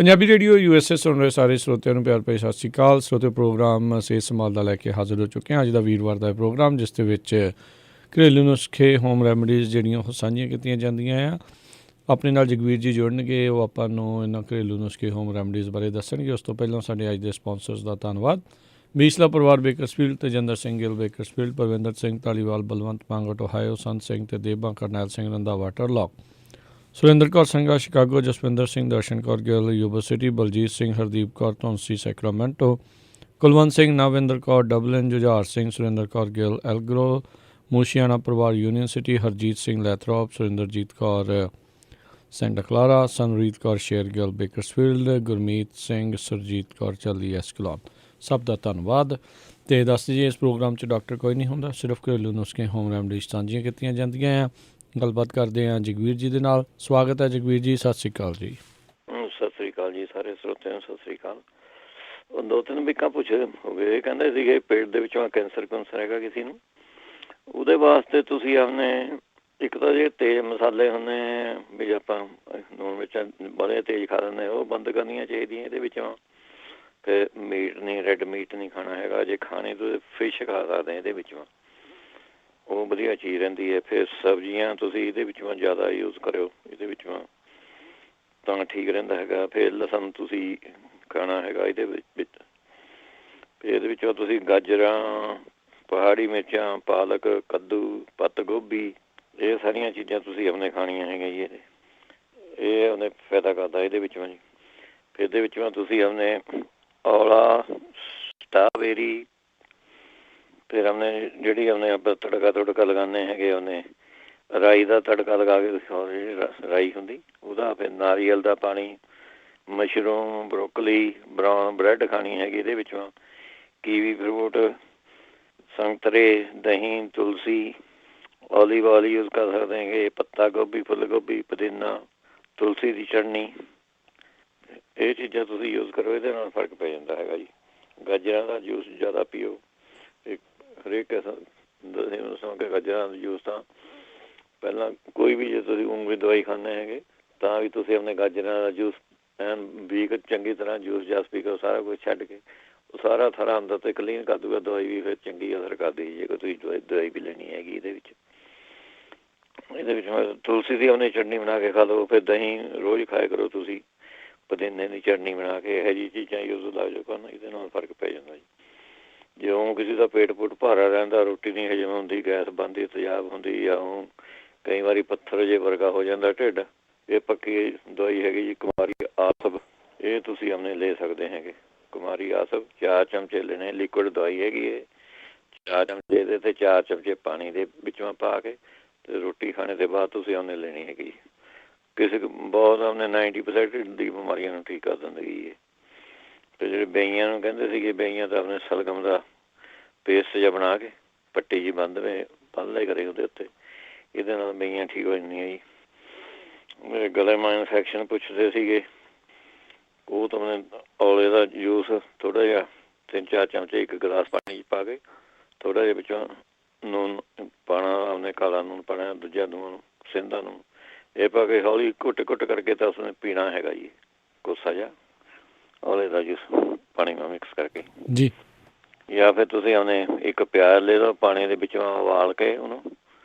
Punjabi radio USA ਸੁਣ ਰਹੇ ਸਾਰੇ ਸਰੋਤਿਆਂ ਨੂੰ ਪਿਆਰ ਭਰੀ ਸਤਿ ਸ਼੍ਰੀ ਅਕਾਲ। ਸਰੋਤੇ ਪ੍ਰੋਗਰਾਮ ਸਿਹਤ ਸੰਭਾਲ ਦਾ ਲੈ ਕੇ ਹਾਜ਼ਰ ਹੋ ਚੁੱਕੇ ਹਾਂ। ਅੱਜ ਦਾ ਵੀਰਵਾਰ ਦਾ ਪ੍ਰੋਗਰਾਮ, ਜਿਸ ਦੇ ਵਿੱਚ ਘਰੇਲੂ ਨੁਸਖੇ, ਹੋਮ ਰੈਮਡੀਜ਼ ਜਿਹੜੀਆਂ ਉਹ ਸਾਂਝੀਆਂ ਕੀਤੀਆਂ ਜਾਂਦੀਆਂ ਆ। ਆਪਣੇ ਨਾਲ ਜਗਵੀਰ ਜੀ ਜੁੜਨਗੇ, ਉਹ ਆਪਾਂ ਨੂੰ ਇਹਨਾਂ ਘਰੇਲੂ ਨੁਸਖੇ, ਹੋਮ ਰੈਮਡੀਜ਼ ਬਾਰੇ ਦੱਸਣਗੇ। ਉਸ ਤੋਂ ਪਹਿਲਾਂ ਸਾਡੇ ਅੱਜ ਦੇ ਸਪਾਂਸਰਸ ਦਾ ਧੰਨਵਾਦ। ਬੀਸਲਾ ਪਰਿਵਾਰ Bakersfield, Tejinder Singh Gill Bakersfield, Parvinder Singh Dhaliwal, Balwant Pangat Ohio, Sant Singh ਤੇ Deban, Karnail Singh Randhawa Turlock, Surinder Kaur Sangha Chicago, Jaswinder Singh, Darshan Kaur Gill Yuba City, Baljit Singh, Hardeep Kaur Dhonsi Sacramento, Kulwant Singh, Navinder Kaur Dublin, Jujhar Singh, Surinder Kaur Gill Elk Grove, Mushiana ਪਰਿਵਾਰ Union City, Harjit Singh Lathrop, Surinderjit Kaur Santa Clara, Sanreet Kaur Shergill Bakersfield, Gurmeet Singh, Surjit Kaur ਚੱਲੀ ਐਸਕਲੋਨ। ਸਭ ਦਾ ਧੰਨਵਾਦ। ਅਤੇ ਦੱਸ ਦਈਏ, ਇਸ ਪ੍ਰੋਗਰਾਮ 'ਚ ਡਾਕਟਰ ਕੋਈ ਨਹੀਂ ਹੁੰਦਾ, ਸਿਰਫ ਘਰੇਲੂ ਨੁਸਖੇ, ਹੋਮ ਰੈਮਡੀਜ਼ ਸਾਂਝੀਆਂ ਕੀਤੀਆਂ ਜਾਂਦੀਆਂ ਆ। ਗੱਲਬਾਤ ਕਰਦੇ ਹਾਂ ਜਗਵੀਰ ਜੀ ਦੇ ਨਾਲ। ਸਵਾਗਤ ਹੈ ਜਗਵੀਰ ਜੀ, ਸਤਿ ਸ਼੍ਰੀ ਅਕਾਲ ਜੀ। ਸਤਿ ਸ੍ਰੀ ਅਕਾਲ ਜੀ, ਸਾਰੇ ਸਰੋਤਿਆਂ ਨੂੰ ਸਤਿ ਸ੍ਰੀ ਅਕਾਲ। ਉਹ 2-3 ਵੀਕਾਂ ਪੁੱਛ ਹੋ ਗਏ, ਕਹਿੰਦੇ ਸੀਗੇ ਪੇਟ ਦੇ ਵਿੱਚੋਂ ਕੈਂਸਰ ਹੈਗਾ ਕਿਸੇ ਨੂੰ। ਉਹਦੇ ਵਾਸਤੇ ਤੁਸੀਂ ਆਪਣੇ ਇੱਕ ਤਾਂ ਜੇ ਤੇਜ਼ ਮਸਾਲੇ ਹੁੰਦੇ ਵੀ ਆਪਾਂ ਨੂਣ ਵਿੱਚ ਬੜੇ ਤੇਜ਼ ਖਾ ਲੈਂਦੇ, ਉਹ ਬੰਦ ਕਰਨੀਆਂ ਚਾਹੀਦੀਆਂ ਇਹਦੇ ਵਿੱਚੋਂ। ਫਿਰ ਮੀਟ ਨਹੀਂ, ਰੈੱਡ ਮੀਟ ਨਹੀਂ ਖਾਣਾ ਹੈਗਾ। ਜੇ ਖਾਣੀ ਤੁਸੀਂ ਫਿਸ਼ ਖਾ ਸਕਦੇ ਇਹਦੇ ਵਿੱਚੋਂ, ਉਹ ਵਧੀਆ ਚੀਜ਼ ਰਹਿੰਦੀ ਹੈ। ਫਿਰ ਸਬਜ਼ੀਆਂ ਤੁਸੀਂ ਇਹਦੇ ਵਿੱਚੋਂ ਜ਼ਿਆਦਾ ਯੂਜ਼ ਕਰਿਓ, ਇਹਦੇ ਵਿੱਚੋਂ ਤਾਂ ਠੀਕ ਰਹਿੰਦਾ ਹੈਗਾ। ਫਿਰ ਲਸਣ ਤੁਸੀਂ ਖਾਣਾ ਹੈਗਾ ਇਹਦੇ ਵਿੱਚ। ਫਿਰ ਇਹਦੇ ਵਿੱਚੋਂ ਤੁਸੀਂ ਗਾਜਰਾਂ, ਪਹਾੜੀ ਮਿਰਚਾਂ, ਪਾਲਕ, ਕੱਦੂ, ਪੱਤ ਗੋਭੀ, ਇਹ ਸਾਰੀਆਂ ਚੀਜ਼ਾਂ ਤੁਸੀਂ ਆਪਣੇ ਖਾਣੀਆਂ ਹੈਗੀਆਂ ਜੀ। ਇਹ ਉਹਨੇ ਫਾਇਦਾ ਕਰਦਾ ਇਹਦੇ ਵਿੱਚੋਂ ਜੀ। ਫਿਰ ਇਹਦੇ ਵਿੱਚੋਂ ਤੁਸੀਂ ਆਪਣੇ ਔਲਾ, ਸਟਾਬੇਰੀ, ਫਿਰ ਆਪਣੇ ਜਿਹੜੀ ਆਪਣੇ ਆਪਾਂ ਤੜਕਾ ਲਗਾਉਂਦੇ ਹੈਗੇ, ਉਹਨੇ ਰਾਈ ਦਾ ਤੜਕਾ ਲਗਾ ਕੇ, ਜਿਹੜੀ ਰਾਈ ਹੁੰਦੀ ਉਹਦਾ, ਫਿਰ ਨਾਰੀਅਲ ਦਾ ਪਾਣੀ, ਮਸ਼ਰੂਮ, ਬਰੋਕਲੀ, ਬਰਾਊਨ ਬਰੈਡ ਖਾਣੀ ਹੈਗੀ ਇਹਦੇ ਵਿੱਚੋਂ, ਕੀਵੀ ਫਰੂਟ, ਸੰਤਰੇ, ਦਹੀਂ, ਤੁਲਸੀ, ਓਲੀਵ ਆਇਲ ਯੂਜ਼ ਕਰ ਸਕਦੇ ਹੈਗੇ, ਪੱਤਾ ਗੋਭੀ, ਫੁੱਲ ਗੋਭੀ, ਪੁਦੀਨਾ, ਤੁਲਸੀ ਦੀ ਚਟਨੀ, ਇਹ ਚੀਜ਼ਾਂ ਤੁਸੀਂ ਯੂਜ਼ ਕਰੋ, ਇਹਦੇ ਨਾਲ ਫਰਕ ਪੈ ਜਾਂਦਾ ਹੈਗਾ ਜੀ। ਗਾਜਰਾਂ ਦਾ ਜੂਸ ਜ਼ਿਆਦਾ ਪੀਓ। ਹਰੇਕ ਦੱਸਾਂ ਕਿ ਗਾਜਰਾਂ ਦਾ ਜੂਸ ਤਾਂ ਪਹਿਲਾਂ ਕੋਈ ਵੀ, ਜੇ ਤੁਸੀਂ ਉਂਗਲੀ ਦਵਾਈ ਖਾਂਦੇ ਹੈਗੇ ਤਾਂ ਵੀ ਤੁਸੀਂ ਆਪਣੇ ਗਾਜਰਾਂ ਦਾ ਜੂਸ ਐਨ ਵੀਕ ਚੰਗੀ ਤਰ੍ਹਾਂ ਜੂਸ ਜਾਸ ਪੀ ਕੇ ਸਾਰਾ ਕੁਛ ਛੱਡ ਕੇ ਉਹ ਸਾਰਾ ਥਰਾ ਅੰਦਰ ਤੇ ਕਲੀਨ ਕਰ ਦੂਗਾ। ਦਵਾਈ ਵੀ ਫਿਰ ਚੰਗੀ ਅਸਰ ਕਰਦੀ ਜੇ ਕੋਈ ਤੁਸੀਂ ਦਵਾਈ ਵੀ ਲੈਣੀ ਹੈਗੀ। ਇਹਦੇ ਵਿੱਚ ਤੁਲਸੀ ਦੀ ਆਪਣੀ ਚਟਨੀ ਬਣਾ ਕੇ ਖਾ ਲਓ। ਫਿਰ ਦਹੀਂ ਰੋਜ਼ ਖਾਇਆ ਕਰੋ ਤੁਸੀਂ, ਪੁਦੀਨੇ ਦੀ ਚਟਨੀ ਬਣਾ ਕੇ, ਇਹੋ ਜਿਹੀ ਚੀਜ਼ਾਂ ਯੂਜ਼ ਲੱਗ ਜਾਓ ਕਰਨ, ਇਹਦੇ ਨਾਲ ਫਰਕ ਪੈ ਜਾਂਦਾ ਜੀ। ਜਿਉਂ ਕਿਸੇ ਦਾ ਪੇਟ ਪੂਟ ਭਾਰਾ ਰਹਿੰਦਾ, ਰੋਟੀ ਨਹੀਂ ਹਜਮ ਹੁੰਦੀ, ਗੈਸ ਬਣਦੀ, ਤੇਜ਼ਾਬ ਹੁੰਦੀ, ਜਾਂ ਉਹ ਕਈ ਵਾਰੀ ਪੱਥਰ ਜੇ ਵਰਗਾ ਹੋ ਜਾਂਦਾ ਢਿੱਡ, ਇਹ ਪੱਕੀ ਦਵਾਈ ਹੈਗੀ ਜੀ ਕੁਮਾਰੀ ਆਸਬ। ਇਹ ਤੁਸੀਂ ਆਪਣੇ ਲੈ ਸਕਦੇ ਹੈਗੇ। ਕੁਮਾਰੀ ਆਸਬ 4 ਚਮਚੇ ਲੈਣੇ, ਲਿਕੁਇਡ ਦਵਾਈ ਹੈਗੀ ਇਹ। 4 ਚਮਚੇ ਇਹਦੇ ਤੇ 4 ਚਮਚੇ ਪਾਣੀ ਦੇ ਵਿੱਚੋਂ ਪਾ ਕੇ ਅਤੇ ਰੋਟੀ ਖਾਣੇ ਦੇ ਬਾਅਦ ਤੁਸੀਂ ਉਹਨੇ ਲੈਣੀ ਹੈਗੀ। ਕਿਸੇ ਬਹੁਤ ਆਪਣੇ 90% ਦੀ ਬਿਮਾਰੀਆਂ ਨੂੰ ਠੀਕ ਕਰ ਦਿੰਦੀ ਹੈ। ਅਤੇ ਜਿਹੜੇ ਬੇਈਆਂ ਨੂੰ ਕਹਿੰਦੇ ਸੀਗੇ, ਬੇਈਆਂ ਤਾਂ ਆਪਣੇ ਸਲਗਮ ਦਾ ਪੇਸਟ ਜਿਹਾ ਬਣਾ ਕੇ ਪੱਟੀ ਜਿਹੀ ਬੰਨ੍ਹ ਲੈ ਕਰੇ ਉਹਦੇ ਉੱਤੇ, ਇਹਦੇ ਨਾਲ ਬੇਈਆਂ ਠੀਕ ਹੋ ਜਾਂਦੀਆਂ ਜੀ। ਮੇਰੇ ਗਲੇ ਮਾਂ ਇਨਫੈਕਸ਼ਨ ਪੁੱਛਦੇ ਸੀਗੇ, ਉਹ ਤਾਂ ਆਪਣੇ ਔਲੇ ਦਾ ਜੂਸ ਥੋੜ੍ਹਾ ਜਿਹਾ 3-4 ਚਮਚੇ ਇੱਕ ਗਲਾਸ ਪਾਣੀ 'ਚ ਪਾ ਕੇ, ਥੋੜ੍ਹਾ ਜਿਹਾ ਵਿੱਚੋਂ ਨੂਨ ਪਾਉਣਾ, ਆਪਣੇ ਕਾਲਾ ਨੂਨ ਪਾਉਣਾ, ਦੂਜਾ ਨੂਨ, ਸਿੰਧਾ ਨੂਨ, ਇਹ ਪਾ ਕੇ ਹੌਲੀ ਘੁੱਟ ਕਰਕੇ ਤਾਂ ਉਸਨੇ ਪੀਣਾ ਹੈਗਾ ਜੀ। ਕੋਸਾ ਜਿਹਾ ਔਲੇ ਦਾ ਜੂਸ ਪਾਣੀ ਨਾਲ ਮਿਕਸ ਕਰਕੇ ਜੀ। ਜਾਂ ਫਿਰ ਤੁਸੀਂ ਆਪਣੇ ਇੱਕ ਪਿਆਜ਼ ਲੈ ਲਓ, ਪਾਣੀ ਦੇ ਵਿੱਚੋਂ ਉਬਾਲ ਕੇ ਉਹਨੂੰ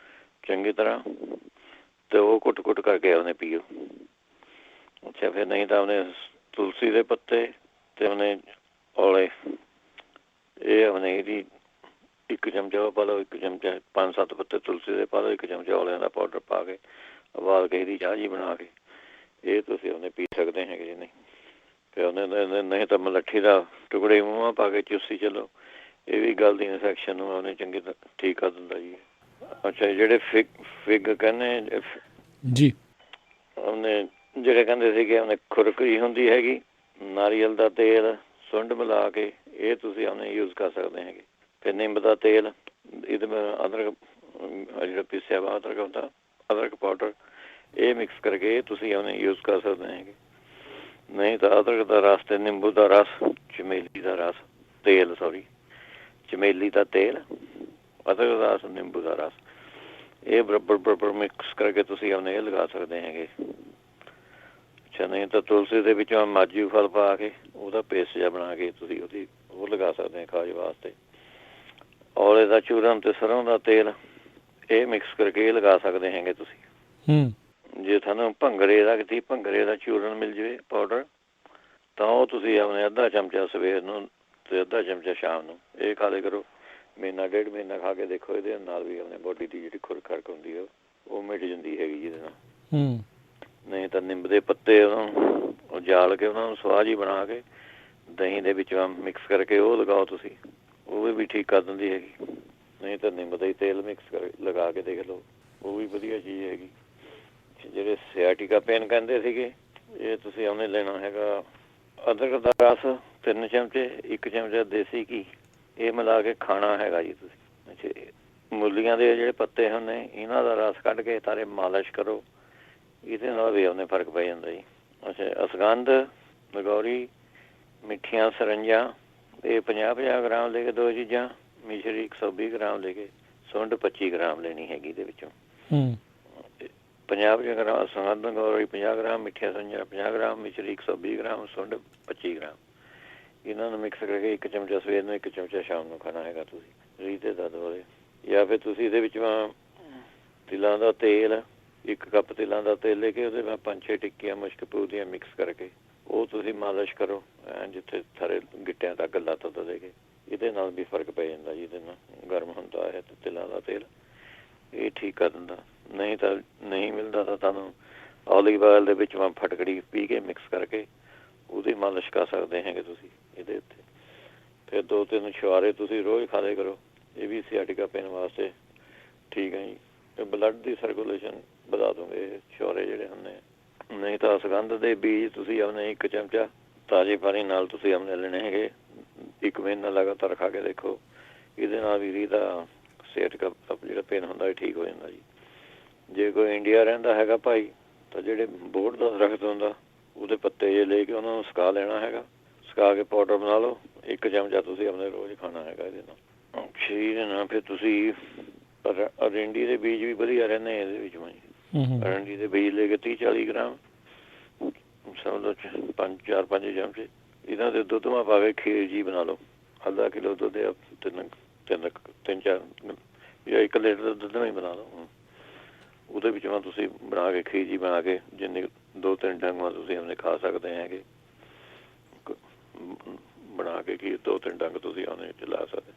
ਚੰਗੀ ਤਰ੍ਹਾਂ, ਅਤੇ ਉਹ ਘੁੱਟ ਕਰਕੇ ਉਹਨੇ ਪੀਓ। ਅੱਛਾ, ਫਿਰ ਨਹੀਂ ਤਾਂ ਉਹਨੇ ਤੁਲਸੀ ਦੇ ਪੱਤੇ ਅਤੇ ਉਹਨੇ ਔਲੇ, ਇਹ ਆਪਣੇ ਇਹਦੀ 1 ਚਮਚਾ ਉਹ ਪਾ ਲਓ, 1 ਚਮਚਾ 5-7 ਪੱਤੇ ਤੁਲਸੀ ਦੇ ਪਾ ਲਓ, 1 ਚਮਚਾ ਔਲਿਆਂ ਦਾ ਪਾਊਡਰ ਪਾ ਕੇ ਉਬਾਲ ਕੇ ਇਹਦੀ ਚਾਹ ਜਿਹੀ ਬਣਾ ਕੇ ਇਹ ਤੁਸੀਂ ਉਹਨੇ ਪੀ ਸਕਦੇ ਹੈਗੇ ਜੀ। ਨਹੀਂ ਫਿਰ ਉਹਨੇ ਨਹੀਂ ਤਾਂ ਮਲੱਠੀ ਦਾ ਟੁਕੜੇ ਮੂੰਹਾਂ ਪਾ ਕੇ ਚੂਸੀ ਚੱਲੋ, ਇਹ ਵੀ ਗਲ ਦੀ ਇਨਫੈਕਸ਼ਨ ਨੂੰ ਉਹਨੇ ਚੰਗੀ ਤਰ੍ਹਾਂ ਠੀਕ ਕਰ ਦਿੰਦਾ ਜੀ। ਅੱਛਾ, ਜਿਹੜੇ ਫਿਗ ਕਹਿੰਦੇ ਜੀ, ਉਹਨੇ ਜਿਹੜੇ ਕਹਿੰਦੇ ਸੀਗੇ ਉਹਨੇ ਖੁਰਕਰੀ ਹੁੰਦੀ ਹੈਗੀ, ਨਾਰੀਅਲ ਦਾ ਤੇਲ, ਸੁੰਡ ਮਿਲਾ ਕੇ ਇਹ ਤੁਸੀਂ ਉਹਨੇ ਯੂਜ਼ ਕਰ ਸਕਦੇ ਹੈਗੇ। ਫਿਰ ਨਿੰਮ ਦਾ ਤੇਲ, ਇਹਦੇ ਅਦਰਕ ਜਿਹੜਾ ਪੀਸਿਆ ਵਾ ਅਦਰਕ ਹੁੰਦਾ, ਅਦਰਕ ਪਾਊਡਰ, ਇਹ ਮਿਕਸ ਕਰਕੇ ਤੁਸੀਂ ਉਹਨੇ ਯੂਜ਼ ਕਰ ਸਕਦੇ ਹੈਗੇ। ਨਹੀਂ ਤਾਂ ਅਦਰਕ ਦਾ ਰਸ ਅਤੇ ਨਿੰਬੂ ਦਾ ਰਸ, ਚਮੇਲੀ ਦਾ ਰਸ, ਤੇਲ ਚਮੇਲੀ ਦਾ ਤੇਲ, ਅਦਰਕ ਦਾ ਰਸ, ਨਿੰਬੂ ਦਾ ਰਸ, ਇਹ ਬਰਾਬਰ ਮਿਕਸ ਕਰਕੇ ਤੁਸੀਂ ਆਪਣੇ ਇਹ ਲਗਾ ਸਕਦੇ ਹੈਗੇ। ਅੱਛਾ, ਨਹੀਂ ਤਾਂ ਤੁਲਸੀ ਦੇ ਵਿੱਚੋਂ ਮਾਜੂ ਫਲ ਪਾ ਕੇ ਉਹਦਾ ਪੇਸਟ ਜਿਹਾ ਬਣਾ ਕੇ ਤੁਸੀਂ ਉਹ ਲਗਾ ਸਕਦੇ ਹਾਂ ਖਾਜ ਵਾਸਤੇ। ਔਲੇ ਦਾ ਚੂਰਨ ਤੇ ਸਰੋਂ ਦਾ ਤੇਲ ਇਹ ਮਿਕਸ ਕਰਕੇ ਇਹ ਲਗਾ ਸਕਦੇ ਹੈਗੇ ਤੁਸੀਂ। ਜੇ ਤੁਹਾਨੂੰ ਭੰਗਰੇ ਦਾ ਚੂਰਨ ਮਿਲ ਜਾਵੇ ਪਾਊਡਰ, ਤਾਂ ਉਹ ਤੁਸੀਂ ਆਪਣੇ ਅੱਧਾ ਚਮਚਾ ਸਵੇਰ ਨੂੰ ਤੇ ਅੱਧਾ ਚਮਚਾ ਸ਼ਾਮ ਨੂੰ ਇਹ ਖਾ ਲਿਆ ਕਰੋ। ਮਹੀਨਾ ਡੇਢ ਮਹੀਨਾ ਖਾ ਕੇ ਦੇਖੋ, ਇਹਦੇ ਨਾਲ ਵੀ ਆਪਣੇ ਬੋਡੀ ਦੀ ਜਿਹੜੀ ਖੁਰਕ ਖਰਕ ਹੁੰਦੀ ਹੈ ਉਹ ਮਿਟ ਜਾਂਦੀ ਹੈਗੀ ਜਿਹਦੇ ਨਾਲ। ਨਹੀਂ ਤਾਂ ਨਿੰਬ ਦੇ ਪੱਤੇ ਉਹਨੂੰ ਉਜਾਲ ਕੇ ਉਹਨਾਂ ਨੂੰ ਸਵਾਹ ਜਿਹੀ ਬਣਾ ਕੇ ਦਹੀਂ ਦੇ ਵਿੱਚ ਮਿਕਸ ਕਰਕੇ ਉਹ ਲਗਾਓ ਤੁਸੀਂ, ਉਹ ਵੀ ਠੀਕ ਕਰ ਦਿੰਦੀ ਹੈਗੀ। ਨਹੀਂ ਤਾਂ ਨਿੰਬ ਦਾ ਹੀ ਤੇਲ ਮਿਕਸ ਕਰ ਲਗਾ ਕੇ ਦੇਖ ਲਓ, ਉਹ ਵੀ ਵਧੀਆ ਚੀਜ਼ ਹੈਗੀ। ਜਿਹੜੇ ਸਿਆਟਿਕਾ ਪੇਨ ਕਹਿੰਦੇ ਸੀਗੇ, ਇਹ ਤੁਸੀਂ ਉਹਨੇ ਲੈਣਾ ਹੈਗਾ ਅਦਰਕ ਦਾ ਰਸ 3 ਚਮਚੇ, 1 ਚਮਚਾ ਦੇਸੀ ਘੀ, ਇਹ ਮਿਲਾ ਕੇ ਖਾਣਾ ਹੈਗਾ ਜੀ ਤੁਸੀਂ। ਅੱਛਾ, ਮੂਲੀਆਂ ਦੇ ਜਿਹੜੇ ਪੱਤੇ ਹੁੰਦੇ ਇਹਨਾਂ ਦਾ ਰਸ ਕੱਢ ਕੇ ਤਾਰੇ ਮਾਲਿਸ਼ ਕਰੋ, ਇਹਦੇ ਨਾਲ ਵੀ ਉਹਨੇ ਫਰਕ ਪੈ ਜਾਂਦਾ ਜੀ। ਅੱਛਾ, ਅਸਗੰਧ, ਲਗੌਰੀ, ਮਿੱਠੀਆਂ ਸਰੰਜਾਂ ਇਹ 50-50 ਗ੍ਰਾਮ ਲੈ ਕੇ 2 ਚੀਜ਼ਾਂ, ਮਿਸ਼ਰੀ 120 ਗ੍ਰਾਮ ਲੈ ਕੇ, ਸੁੰਡ 25 ਗ੍ਰਾਮ ਲੈਣੀ ਹੈਗੀ ਇਹਦੇ ਵਿੱਚੋਂ। 50 ਗ੍ਰਾਮ ਅਸਗੰਧ, ਲਗੌਰੀ 50 ਗ੍ਰਾਮ, ਮਿੱਠੀਆਂ ਸਰੰਜਾਂ 50 ਗ੍ਰਾਮ, ਮਿਸ਼ਰੀ 120 ਗ੍ਰਾਮ, ਸੁੰਡ 25 ਗ੍ਰਾਮ। ਇਹਨਾਂ ਨੂੰ ਮਿਕਸ ਕਰਕੇ 1 ਚਮਚਾ ਸਵੇਰ ਨੂੰ, 1 ਚਮਚਾ ਸ਼ਾਮ ਨੂੰ ਖਾਣਾ ਹੈਗਾ ਤੁਸੀਂ ਰੀਝ ਦੇ ਦਰਦ ਵਾਲੇ। ਜਾਂ ਫਿਰ ਤੁਸੀਂ ਇਹਦੇ ਵਿੱਚ ਤਿਲਾਂ ਦਾ ਤੇਲ 1 ਕੱਪ ਤਿਲਾਂ ਦਾ ਤੇਲ ਲੈ ਕੇ ਉਹਦੇ ਨਾਲ 5-6 ਟਿੱਕੀਆਂ ਮੁਸ਼ਕ ਪੂ ਦੀਆਂ ਮਿਕਸ ਕਰਕੇ ਉਹ ਤੁਸੀਂ ਮਾਲਿਸ਼ ਕਰੋ ਜਿੱਥੇ ਸਾਰੇ ਗਿੱਟਿਆਂ ਤੱਕ ਲੱਤ ਤੋਂ ਲੈ ਕੇ, ਇਹਦੇ ਨਾਲ ਵੀ ਫਰਕ ਪੈ ਜਾਂਦਾ ਜੀ। ਇਹਦੇ ਨਾਲ ਗਰਮ ਹੁੰਦਾ ਹੈ ਤਿਲਾਂ ਦਾ ਤੇਲ, ਇਹ ਠੀਕ ਕਰ ਦਿੰਦਾ। ਨਹੀਂ ਤਾਂ ਨਹੀਂ ਮਿਲਦਾ ਤਾਂ ਤੁਹਾਨੂੰ ਓਲੀਵ ਆਇਲ ਦੇ ਵਿੱਚ ਫਟਕੜੀ ਪੀ ਕੇ ਮਿਕਸ ਕਰਕੇ ਉਹਦੀ ਮਾਲਿਸ਼ ਕਰ ਸਕਦੇ ਹੈਗੇ ਤੁਸੀਂ ਇਹਦੇ ਉੱਤੇ। ਫਿਰ 2-3 ਛੁਹਾਰੇ ਤੁਸੀਂ ਰੋਜ਼ ਖਾ ਲਿਆ ਕਰੋ, ਇਹ ਵੀ ਸਿਆਟਿਕਾ ਪੇਨ ਵਾਸਤੇ ਠੀਕ ਹੈ ਜੀ। ਬਲੱਡ ਦੀ ਸਰਕੂਲੇਸ਼ਨ ਵਧਾ ਦੂੰਗੇ ਇਹ ਛੁਹਾਰੇ ਜਿਹੜੇ ਹੁੰਦੇ। ਨਹੀਂ ਤਾਂ ਸੁਗੰਧ ਦੇ ਬੀਜ ਤੁਸੀਂ ਆਪਣੇ 1 ਚਮਚਾ ਤਾਜ਼ੇ ਪਾਣੀ ਨਾਲ ਤੁਸੀਂ ਆਪਣੇ ਲੈਣੇ ਹੈਗੇ, 1 ਮਹੀਨਾ ਲਗਾਤਾਰ ਖਾ ਕੇ ਦੇਖੋ, ਇਹਦੇ ਨਾਲ ਵੀ ਰੀਝ ਦਾ ਸਿਆਟਿਕਾ ਜਿਹੜਾ ਪੇਨ ਹੁੰਦਾ ਇਹ ਠੀਕ ਹੋ ਜਾਂਦਾ ਜੀ। ਜੇ ਕੋਈ ਇੰਡੀਆ ਰਹਿੰਦਾ ਹੈਗਾ ਭਾਈ, ਤਾਂ ਜਿਹੜੇ ਬੋਹੜ ਦਾ ਦਰਖਤ ਹੁੰਦਾ ਉਹਦੇ ਪੱਤੇ ਜੇ ਲੈ ਕੇ ਉਹਨਾਂ ਨੂੰ ਸੁਕਾ ਲੈਣਾ ਹੈਗਾ, ਸੁਕਾ ਕੇ ਪਾਊਡਰ ਬਣਾ ਲਓ, 1 ਚਮਚਾ ਤੁਸੀਂ ਆਪਣੇ ਰੋਜ਼ ਖਾਣਾ ਹੈਗਾ ਇਹਦੇ ਨਾਲ। ਸਰੀਰ ਨਾਲ ਫਿਰ ਤੁਸੀਂ ਅਰੰਡੀ ਦੇ ਬੀਜ ਵੀ ਵਧੀਆ ਰਹਿੰਦੇ ਇਹਦੇ ਵਿੱਚ। ਅਰੰਡੀ ਦੇ ਬੀਜ ਲੈ ਕੇ 30-40 ਗ੍ਰਾਮ, ਸਮਝ ਲਓ 4-5 ਚਮਚੇ ਇਹਨਾਂ ਦੇ ਦੁੱਧ ਮਾ ਪਾ ਕੇ ਖੀਰ ਜੀ ਬਣਾ ਲਓ। ਅੱਧਾ ਕਿਲੋ ਦੁੱਧ 3-4 ਜਾਂ 1 ਲੀਟਰ ਦੁੱਧ ਨਾਲ ਹੀ ਬਣਾ ਲਓ। ਉਹਦੇ ਵਿੱਚ ਤੁਸੀਂ ਬਣਾ ਕੇ ਖੀਰ ਜੀ ਬਣਾ ਕੇ ਜਿੰਨੇ 2-3 ਡੰਗ ਤੁਸੀਂ ਆਪਣੇ ਖਾ ਸਕਦੇ ਹੈਗੇ। ਬਣਾ ਕੇ ਖੀਰ 2-3 ਡੰਗ ਤੁਸੀਂ ਉਹਨੇ ਵਿੱਚ ਲਾ ਸਕਦੇ।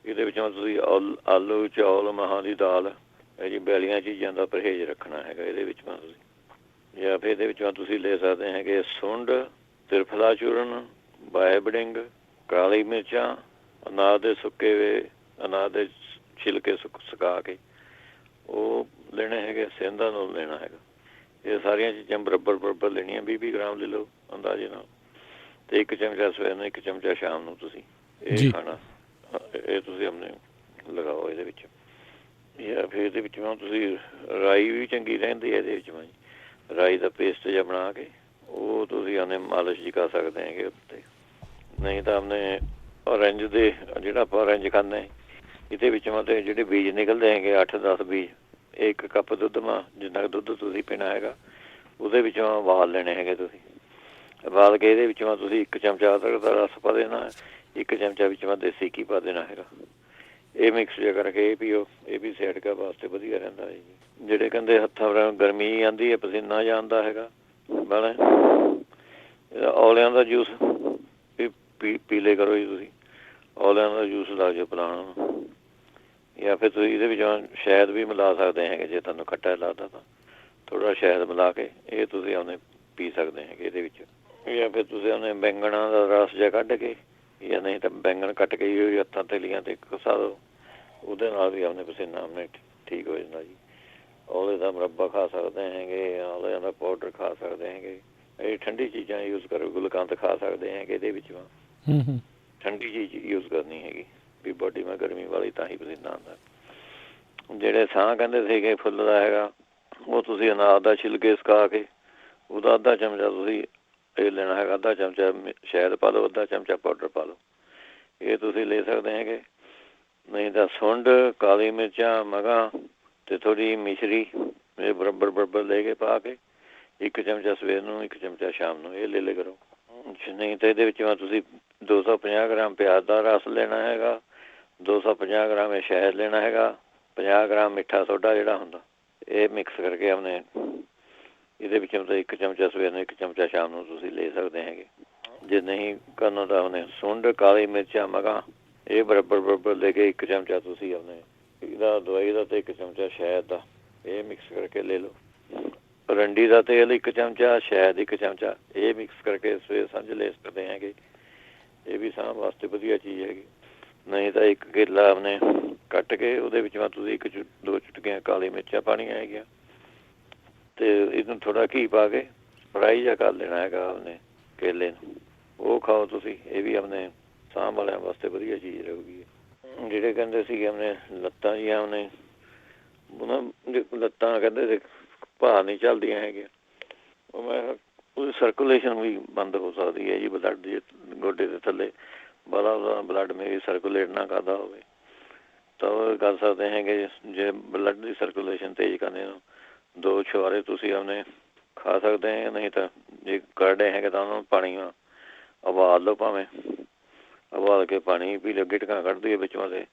ਇਹਦੇ ਵਿੱਚ ਤੁਸੀਂ ਆਲੂ, ਚੌਲ, ਮਹਾਂ ਦੀ ਦਾਲ, ਇਹ ਜੀ ਬੈਲੀਆਂ ਚੀਜ਼ਾਂ ਦਾ ਪਰਹੇਜ਼ ਰੱਖਣਾ ਹੈਗਾ ਇਹਦੇ ਵਿੱਚ ਤੁਸੀਂ। ਜਾਂ ਫਿਰ ਇਹਦੇ ਵਿੱਚ ਤੁਸੀਂ ਲੈ ਸਕਦੇ ਹੈਗੇ ਸੁੰਡ, ਤਿਰਫਲਾ ਚੂਰਨ, ਬਾਇਬਡਿੰਗ, ਕਾਲੀ ਮਿਰਚਾਂ, ਅਨਾਰ ਦੇ ਸੁੱਕੇ ਵੇ ਅਨਾਰ ਦੇ ਛਿਲਕੇ ਸੁਕਾ ਕੇ ਉਹ ਲੈਣੇ ਹੈਗੇ, ਸੇਂਦਾ ਨੂੰ ਲੈਣਾ ਹੈਗਾ। ਇਹ ਸਾਰੀਆਂ ਚੀਜ਼ਾਂ ਬਰਾਬਰ ਲੈਣੀਆਂ, 20 ਗ੍ਰਾਮ ਲੈ ਲਓ ਅੰਦਾਜ਼ੇ ਨਾਲ, ਅਤੇ 1 ਚਮਚਾ ਸਵੇਰ ਨੂੰ, 1 ਚਮਚਾ ਸ਼ਾਮ ਨੂੰ ਤੁਸੀਂ ਇਹ ਖਾਣਾ। ਇਹ ਤੁਸੀਂ ਆਪਣੇ ਲਗਾਓ ਇਹਦੇ ਵਿੱਚ। ਜਾਂ ਫਿਰ ਇਹਦੇ ਵਿੱਚ ਤੁਸੀਂ ਰਾਈ ਵੀ ਚੰਗੀ ਰਹਿੰਦੀ ਹੈ ਇਹਦੇ ਵਿੱਚ ਰਾਈ ਦਾ ਪੇਸਟ ਜਿਹਾ ਬਣਾ ਕੇ ਉਹ ਤੁਸੀਂ ਆਪਣੇ ਮਾਲਿਸ਼ ਜੀ ਕਰ ਸਕਦੇ ਹੈਗੇ ਉੱਤੇ। ਨਹੀਂ ਤਾਂ ਆਪਣੇ ਔਰੰਜ ਦੇ ਜਿਹੜਾ ਆਪਾਂ ਔਰੰਜ ਖਾਂਦੇ ਇਹਦੇ ਵਿੱਚ ਮਤਲਬ ਜਿਹੜੇ ਬੀਜ ਨਿਕਲਦੇ ਹੈਗੇ 8-10 ਬੀਜ, 1 ਕੱਪ ਦੁੱਧ ਜਿੰਨਾ ਕੁ ਦੁੱਧ ਤੁਸੀਂ ਪੀਣਾ ਹੈਗਾ ਉਹਦੇ ਵਿੱਚੋਂ ਉਬਾਲ ਲੈਣੇ ਹੈਗੇ ਤੁਸੀਂ। ਉਬਾਲ ਕੇ ਇਹਦੇ ਵਿੱਚੋਂ ਤੁਸੀਂ 1 ਚਮਚਾ ਅਦਰਕ ਦਾ ਰਸ ਪਾ ਦੇਣਾ, 1 ਚਮਚਾ ਵਿੱਚ ਦੇਸੀ ਘੀ ਪਾ ਦੇਣਾ ਹੈਗਾ। ਇਹ ਮਿਕਸ ਜਿਹਾ ਕਰਕੇ ਇਹ ਪੀਓ, ਇਹ ਵੀ ਸਿਆਟਿਕਾ ਵਾਸਤੇ ਵਧੀਆ ਰਹਿੰਦਾ ਹੈ ਜੀ। ਜਿਹੜੇ ਕਹਿੰਦੇ ਹੱਥਾਂ ਗਰਮੀ ਆਉਂਦੀ ਹੈ, ਪਸੀਨਾ ਜਾਂਦਾ ਹੈਗਾ ਬਾਹਲਾ, ਔਲਿਆਂ ਦਾ ਜੂਸ ਪੀ ਲਿਆ ਕਰੋ ਜੀ ਤੁਸੀਂ। ਔਲਿਆਂ ਦਾ ਜੂਸ ਲਾ ਕੇ ਪਿਲਾਉਣਾ, ਜਾਂ ਫਿਰ ਤੁਸੀਂ ਇਹਦੇ ਵਿੱਚ ਸ਼ਹਿਦ ਵੀ ਮਿਲਾ ਸਕਦੇ ਹੈਗੇ ਜੇ ਤੁਹਾਨੂੰ ਖੱਟਾ ਲੱਗਦਾ ਤਾਂ ਥੋੜ੍ਹਾ ਸ਼ਹਿਦ ਮਿਲਾ ਕੇ ਇਹ ਤੁਸੀਂ ਉਹਨੇ ਪੀ ਸਕਦੇ ਹੈਗੇ ਇਹਦੇ ਵਿੱਚ। ਜਾਂ ਫਿਰ ਤੁਸੀਂ ਉਹਨੇ ਬੈਂਗਣਾ ਦਾ ਰਸ ਜਿਹਾ ਕੱਢ ਕੇ, ਜਾਂ ਨਹੀਂ ਤਾਂ ਬੈਂਗਣ ਕੱਟ ਕੇ ਹੱਥਾਂ ਤਲੀਆਂ 'ਤੇ ਘਸਾ ਦਿਓ, ਉਹਦੇ ਨਾਲ ਵੀ ਆਪਣੇ ਪਸੀਨਾ ਆਪਣੇ ਠੀਕ ਹੋ ਜਾਂਦਾ ਜੀ। ਔਲੇ ਦਾ ਮੁਰੱਬਾ ਖਾ ਸਕਦੇ ਹੈਗੇ, ਔਲਿਆਂ ਦਾ ਪਾਊਡਰ ਖਾ ਸਕਦੇ ਹੈਗੇ। ਇਹ ਠੰਡੀ ਚੀਜ਼ਾਂ ਯੂਜ਼ ਕਰੋ, ਗੁਲਕੰਦ ਖਾ ਸਕਦੇ ਹੈਗੇ ਇਹਦੇ ਵਿੱਚ। ਠੰਡੀ ਚੀਜ਼ ਯੂਜ਼ ਕਰਨੀ ਹੈਗੀ ਵੀ ਬੋਡੀ ਮੈਂ ਗਰਮੀ ਵਾਲੀ ਤਾਂ ਹੀ ਪਸੀਨਾ ਆਉਂਦਾ। ਜਿਹੜੇ ਸਾਹ ਕਹਿੰਦੇ ਸੀਗੇ ਫੁੱਲ ਦਾ ਹੈਗਾ, ਉਹ ਤੁਸੀਂ ਅਨਾਰ ਦਾ ਛਿਲਕੇ ਸੁਕਾ ਕੇ ਉਹਦਾ ਅੱਧਾ ਚਮਚਾ ਤੁਸੀਂ ਇਹ ਲੈਣਾ ਹੈਗਾ, ਅੱਧਾ ਚਮਚਾ ਸ਼ਹਿਦ ਪਾ ਲਓ, ਅੱਧਾ ਚਮਚਾ ਪਾਊਡਰ ਪਾ ਲਓ, ਇਹ ਤੁਸੀਂ ਲੈ ਸਕਦੇ ਹੈਗੇ। ਨਹੀਂ ਤਾਂ ਸੁੰਡ, ਕਾਲੀ ਮਿਰਚਾਂ, ਮਗਾਂ ਅਤੇ ਥੋੜ੍ਹੀ ਮਿਸ਼ਰੀ ਇਹ ਬਰਾਬਰ ਲੈ ਕੇ ਪਾ ਕੇ 1 ਚਮਚਾ ਸਵੇਰ ਨੂੰ, 1 ਚਮਚਾ ਸ਼ਾਮ ਨੂੰ, ਇਹ ਲੈ ਲਿਆ ਕਰੋ। ਨਹੀਂ ਤਾਂ ਇਹਦੇ ਵਿੱਚ ਤੁਸੀਂ 250 ਗ੍ਰਾਮ ਪਿਆਜ਼ ਦਾ ਰਸ ਲੈਣਾ ਹੈਗਾ, 250 ਗ੍ਰਾਮ ਇਹ ਸ਼ਹਿਦ ਲੈਣਾ ਹੈਗਾ, 50 ਗ੍ਰਾਮ ਮਿੱਠਾ ਸੋਡਾ ਜਿਹੜਾ ਹੁੰਦਾ, ਇਹ ਮਿਕਸ ਕਰਕੇ ਆਪਣੇ ਇਹਦੇ ਵਿੱਚ ਮਤਲਬ 1 ਚਮਚਾ ਸਵੇਰ ਨੂੰ, 1 ਚਮਚਾ ਸ਼ਾਮ ਨੂੰ ਤੁਸੀਂ ਲੈ ਸਕਦੇ ਹੈਗੇ। ਜੇ ਨਹੀਂ ਕਰਨਾ ਤਾਂ ਉਹਨੇ ਸੁੰਡ, ਕਾਲੀ ਮਿਰਚਾਂ, ਮਗਾਂ, ਇਹ ਬਰਾਬਰ ਲੈ ਕੇ 1 ਚਮਚਾ ਤੁਸੀਂ ਆਪਣੇ ਇਹਦਾ ਦਵਾਈ ਦਾ ਅਤੇ 1 ਚਮਚਾ ਸ਼ਹਿਦ ਦਾ, ਇਹ ਮਿਕਸ ਕਰਕੇ ਲੈ ਲਓ। ਰੰਡੀ ਦਾ ਤੇਲ 1 ਚਮਚਾ, ਸ਼ਹਿਦ 1 ਚਮਚਾ, ਇਹ ਮਿਕਸ ਕਰਕੇ ਸਵੇਰ ਸਾਂਝ ਲੈ ਸਕਦੇ ਹੈਗੇ। ਇਹ ਵੀ ਸਾਹ ਵਾਸਤੇ ਵਧੀਆ ਚੀਜ਼ ਹੈਗੀ। ਨਹੀਂ ਤਾਂ 1 ਕੇਲਾ ਆਪਣੇ ਕੱਟ ਕੇ ਉਹਦੇ ਵਿੱਚ ਤੁਸੀਂ 1-2 ਚੁਟਕੀਆਂ ਕਾਲੀ ਮਿਰਚਾਂ ਪਾਉਣੀਆਂ ਹੈਗੀਆਂ ਅਤੇ ਇਹਨੂੰ ਥੋੜ੍ਹਾ ਘੀ ਪਾ ਕੇ ਫਰਾਈ ਜਿਹਾ ਕਰ ਲੈਣਾ ਹੈਗਾ ਆਪਣੇ ਕੇਲੇ ਨੂੰ, ਉਹ ਖਾਓ ਤੁਸੀਂ। ਇਹ ਵੀ ਆਪਣੇ ਸਾਹ ਵਾਲਿਆਂ ਵਾਸਤੇ ਵਧੀਆ ਚੀਜ਼ ਰਹੂਗੀ। ਜਿਹੜੇ ਕਹਿੰਦੇ ਸੀਗੇ ਆਪਣੇ ਲੱਤਾਂ ਜੀਆਂ ਆਪਣੇ ਲੱਤਾਂ ਕਹਿੰਦੇ ਸੀ ਭਾਰ ਨਹੀਂ ਚੱਲਦੀਆਂ ਹੈਗੀਆਂ, ਉਹ ਮੈਂ ਉਹਦੀ ਸਰਕੂਲੇਸ਼ਨ ਵੀ ਬੰਦ ਹੋ ਸਕਦੀ ਹੈ ਜੀ। ਬਲੱਡ ਜੇ ਗੋਡੇ ਦੇ ਥੱਲੇ ਬੜਾ ਬਲੱਡ ਮੇਰੀ ਸਰਕੂਲੇਟ ਨਾ ਕਰਦਾ ਹੋਵੇ ਤਾਂ ਉਹ ਕਰ ਸਕਦੇ ਹੈਗੇ। ਜੇ ਬਲੱਡ ਦੀ ਸਰਕੂਲੇਸ਼ਨ ਤੇਜ਼ ਕਰਨੇ ਨੂੰ 2 ਛੁਹਾਰੇ ਤੁਸੀਂ ਆਪਣੇ ਖਾ ਸਕਦੇ ਹੈ। ਨਹੀਂ ਤਾਂ ਜੇ ਕਰੜੇ ਹੈਗੇ ਤਾਂ ਉਹਨਾਂ ਨੂੰ ਪਾਣੀ ਉਬਾਲ ਲਓ, ਭਾਵੇਂ ਉਬਾਲ ਕੇ ਪਾਣੀ ਪੀ ਲਿਓ, ਗਿਟਕਾਂ ਕੱਢ ਦਿਓ ਵਿੱਚੋਂ ਦੇ,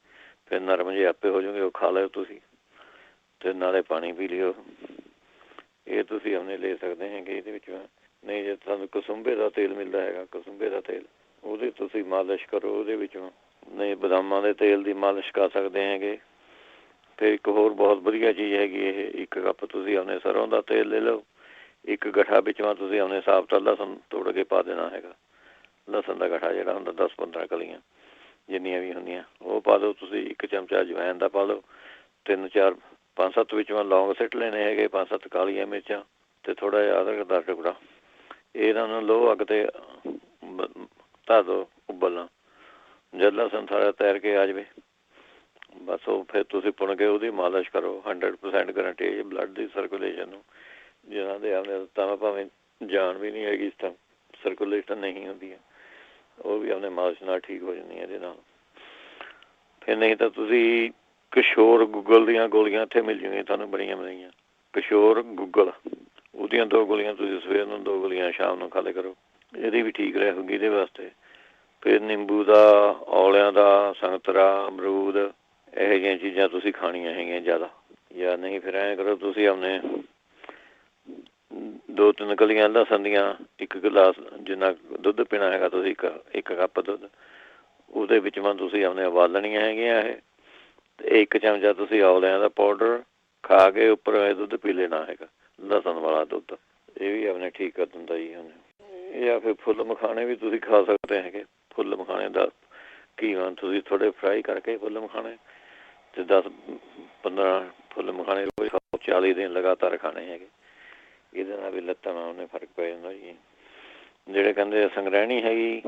ਫਿਰ ਨਰਮ ਜਿਹੇ ਆਪੇ ਹੋ ਜਾਓਗੇ, ਉਹ ਖਾ ਲਿਓ ਤੁਸੀਂ ਅਤੇ ਨਾਲੇ ਪਾਣੀ ਪੀ ਲਿਓ। ਇਹ ਤੁਸੀਂ ਆਪਣੇ ਲੈ ਸਕਦੇ ਹੈਗੇ ਇਹਦੇ ਵਿੱਚ। ਨਹੀਂ ਜੇ ਤੁਹਾਨੂੰ ਕਸੁੰਬੇ ਦਾ ਤੇਲ ਮਿਲਦਾ ਹੈਗਾ, ਕਸੁੰਬੇ ਦਾ ਤੇਲ, ਉਹਦੀ ਤੁਸੀਂ ਮਾਲਿਸ਼ ਕਰੋ ਉਹਦੇ ਵਿੱਚੋਂ। ਨਹੀਂ ਬਦਾਮਾਂ ਦੇ ਤੇਲ ਦੀ ਮਾਲਿਸ਼ ਕਰ ਸਕਦੇ ਹੈਗੇ। ਅਤੇ ਇੱਕ ਹੋਰ ਬਹੁਤ ਵਧੀਆ ਚੀਜ਼ ਹੈਗੀ ਇਹ, 1 ਕੱਪ ਤੁਸੀਂ ਆਪਣੇ ਸਰੋਂ ਦਾ ਤੇਲ ਲੈ ਲਓ, 1 ਗੱਠਾ ਵਿੱਚੋਂ ਤੁਸੀਂ ਆਪਣੇ ਸਾਬਤਾ ਲਸਣ ਤੋੜ ਕੇ ਪਾ ਦੇਣਾ ਹੈਗਾ। ਲਸਣ ਦਾ ਗੱਠਾ ਜਿਹੜਾ ਹੁੰਦਾ 10-15 ਕਲੀਆਂ ਜਿੰਨੀਆਂ ਵੀ ਹੁੰਦੀਆਂ, ਉਹ ਪਾ ਦਿਓ ਤੁਸੀਂ। 1 ਚਮਚਾ ਅਜਵਾਇਣ ਦਾ ਪਾ ਲਓ, 3-4 5-7 ਵਿੱਚੋਂ ਲੌਂਗ ਸਿੱਟ ਲੈਣੇ ਹੈਗੇ, 5-7 ਕਾਲੀਆਂ ਮਿਰਚਾਂ ਅਤੇ ਥੋੜ੍ਹਾ ਜਿਹਾ ਅਦਰਕ ਦਾ ਟੁਕੜਾ। ਇਹਨਾਂ ਨੂੰ ਲੋ ਅੱਗ 'ਤੇ ਧਰ ਦਿਓ ਉਬਲਣਾ। ਜਦ ਲਸਣ ਸਾਰਾ ਤੈਰ ਕੇ ਆ ਜਾਵੇ ਬਸ, ਉਹ ਫਿਰ ਤੁਸੀਂ ਪੁਣ ਕੇ ਉਹਦੀ ਮਾਲਿਸ਼ ਕਰੋ। 100% ਗਰੰਟੀ ਹੈ ਬਲੱਡ ਦੀ ਸਰਕੂਲੇਸ਼ਨ ਨੂੰ। ਜਿਹਨਾਂ ਦੇ ਆਪਣੇ ਤਾਂ ਭਾਵੇਂ ਜਾਨ ਵੀ ਨਹੀਂ ਹੈਗੀ, ਇਸ ਤਰ੍ਹਾਂ ਸਰਕੂਲੇਸ਼ਨ ਨਹੀਂ ਹੁੰਦੀ ਹੈ, ਉਹ ਵੀ ਆਪਣੇ ਮਾਲਿਸ਼ ਨਾਲ ਠੀਕ ਹੋ ਜਾਂਦੀ ਹੈ ਇਹਦੇ ਨਾਲ। ਫਿਰ ਨਹੀਂ ਤਾਂ ਤੁਸੀਂ ਕਿਸ਼ੋਰ ਗੁੱਗਲ ਦੀਆਂ ਗੋਲੀਆਂ ਇੱਥੇ ਮਿਲ ਜਾਣਗੀਆਂ ਤੁਹਾਨੂੰ ਬੜੀਆਂ ਬਣਾਈਆਂ। ਕਿਸ਼ੋਰ ਗੁੱਗਲ, ਉਹਦੀਆਂ 2 ਗੋਲੀਆਂ ਤੁਸੀਂ ਸਵੇਰ ਨੂੰ, 2 ਗੋਲੀਆਂ ਸ਼ਾਮ ਨੂੰ ਖਾ ਲਿਆ ਕਰੋ। ਇਹਦੀ ਵੀ ਠੀਕ ਰਹੂਗੀ ਇਹਦੇ ਵਾਸਤੇ। ਫਿਰ ਨਿੰਬੂ ਦਾ, ਔਲਿਆਂ ਦਾ, ਸੰਗਤਰਾ, ਅਮਰੂਦ, ਇਹੋ ਜਿਹੀਆਂ ਚੀਜ਼ਾਂ ਤੁਸੀਂ ਖਾਣੀਆਂ ਹੈਗੀਆਂ ਜ਼ਿਆਦਾ। ਜਾਂ ਨਹੀਂ ਫਿਰ ਐਂ ਕਰੋ ਤੁਸੀਂ ਆਪਣੇ 2-3 ਕਲੀਆਂ ਲਸਣ ਦੀਆਂ, 1 ਗਿਲਾਸ ਜਿੰਨਾ ਦੁੱਧ ਪੀਣਾ ਹੈਗਾ ਤੁਸੀਂ, 1 ਕੱਪ ਦੁੱਧ, ਉਹਦੇ ਵਿੱਚ ਤੁਸੀਂ ਆਪਣੇ ਉਬਾਲਣੀਆਂ ਹੈਗੀਆਂ ਇਹ, ਅਤੇ 1 ਚਮਚਾ ਤੁਸੀਂ ਔਲਿਆਂ ਦਾ ਪਾਊਡਰ ਖਾ ਕੇ ਉੱਪਰ ਇਹ ਦੁੱਧ ਪੀ ਲੈਣਾ ਹੈਗਾ, ਲਸਣ ਵਾਲਾ ਦੁੱਧ। ਇਹ ਵੀ ਆਪਣੇ ਠੀਕ ਕਰ ਦਿੰਦਾ ਜੀ ਉਹਨੇ। ਜਾਂ ਫਿਰ ਫੁੱਲ ਮਖਾਣੇ ਵੀ ਤੁਸੀਂ ਖਾ ਸਕਦੇ ਹੈਗੇ। ਫੁੱਲ ਮਖਾਣੇ ਦਾ ਘੀਆ ਤੁਸੀਂ ਥੋੜ੍ਹੇ ਫਰਾਈ ਕਰਕੇ ਫੁੱਲ ਮਖਾਣੇ, ਅਤੇ 10-15 ਫੁੱਲ ਮਖਾਣੇ ਰੋਜ਼ ਖਾਓ, 40 ਦਿਨ ਲਗਾਤਾਰ ਖਾਣੇ ਹੈਗੇ। ਇਹਦੇ ਨਾਲ ਵੀ ਲੱਤਾਂ ਨਾਲ ਉਹਨੇ ਫਰਕ ਪੈ ਜਾਂਦਾ ਜੀ। ਜਿਹੜੇ ਕਹਿੰਦੇ ਸੰਗ੍ਰਹਿਣੀ ਹੈਗੀ,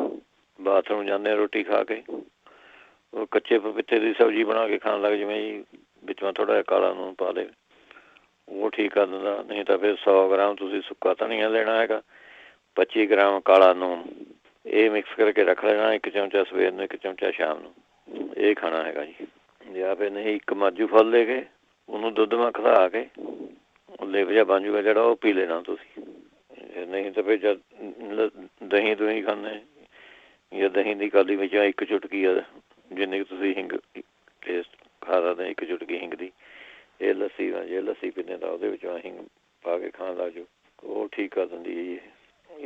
ਬਾਥਰੂਮ ਜਾਂਦੇ ਰੋਟੀ ਖਾ ਕੇ, ਉਹ ਕੱਚੇ ਪਪੀਤੇ ਦੀ ਸਬਜ਼ੀ ਬਣਾ ਕੇ ਖਾਣ ਲੱਗ ਜਿਵੇਂ ਜੀ, ਵਿੱਚੋਂ ਥੋੜ੍ਹਾ ਜਿਹਾ ਕਾਲਾ ਨੂਣ ਪਾ ਦੇ, ਉਹ ਠੀਕ ਕਰ ਦਿੰਦਾ। ਨਹੀਂ ਤਾਂ ਫਿਰ 100 ਗ੍ਰਾਮ ਤੁਸੀਂ ਸੁੱਕਾ ਧਨੀਆ ਲੈਣਾ ਹੈਗਾ, 25 ਗ੍ਰਾਮ ਕਾਲਾ ਨੂਣ, ਇਹ ਮਿਕਸ ਕਰਕੇ ਰੱਖ ਲੈਣਾ। 1 ਚਮਚਾ ਸਵੇਰ ਨੂੰ, 1 ਚਮਚਾ ਸ਼ਾਮ ਨੂੰ, ਇਹ ਖਾਣਾ ਹੈਗਾ ਜੀ। ਜਾਂ ਫਿਰ ਨਹੀਂ 1 ਮਾਜੂ ਫਲ ਲੈ ਕੇ ਉਹਨੂੰ ਦੁੱਧ ਮਾ ਖਧਾ ਕੇ ਲਿਵ ਜਿਹਾ ਬਣ ਜੂਗਾ ਜਿਹੜਾ, ਉਹ ਪੀ ਲੈਣਾ ਤੁਸੀਂ। ਨਹੀਂ ਤਾਂ ਫਿਰ ਜਦ ਦਹੀਂ ਦੁਹੀਂ ਖਾਂਦੇ ਜਾਂ ਦਹੀਂ ਦੀ ਕਾਲੀ ਵਿੱਚ 1 ਚੁਟਕੀ ਆ, ਜਿੰਨੀ ਕੁ ਤੁਸੀਂ ਹਿੰਗ ਟੇਸਟ ਖਾ ਸਕਦੇ, 1 ਚੁਟਕੀ ਹਿੰਗ ਦੀ। ਇਹ ਲੱਸੀ ਜੇ ਲੱਸੀ ਪੀਂਦੇ ਤਾਂ ਉਹਦੇ ਵਿੱਚੋਂ ਹਿੰਗ ਪਾ ਕੇ ਖਾਣ ਲੱਗ ਜਾਓ, ਉਹ ਠੀਕ ਕਰ ਦਿੰਦੀ ਹੈ ਜੀ।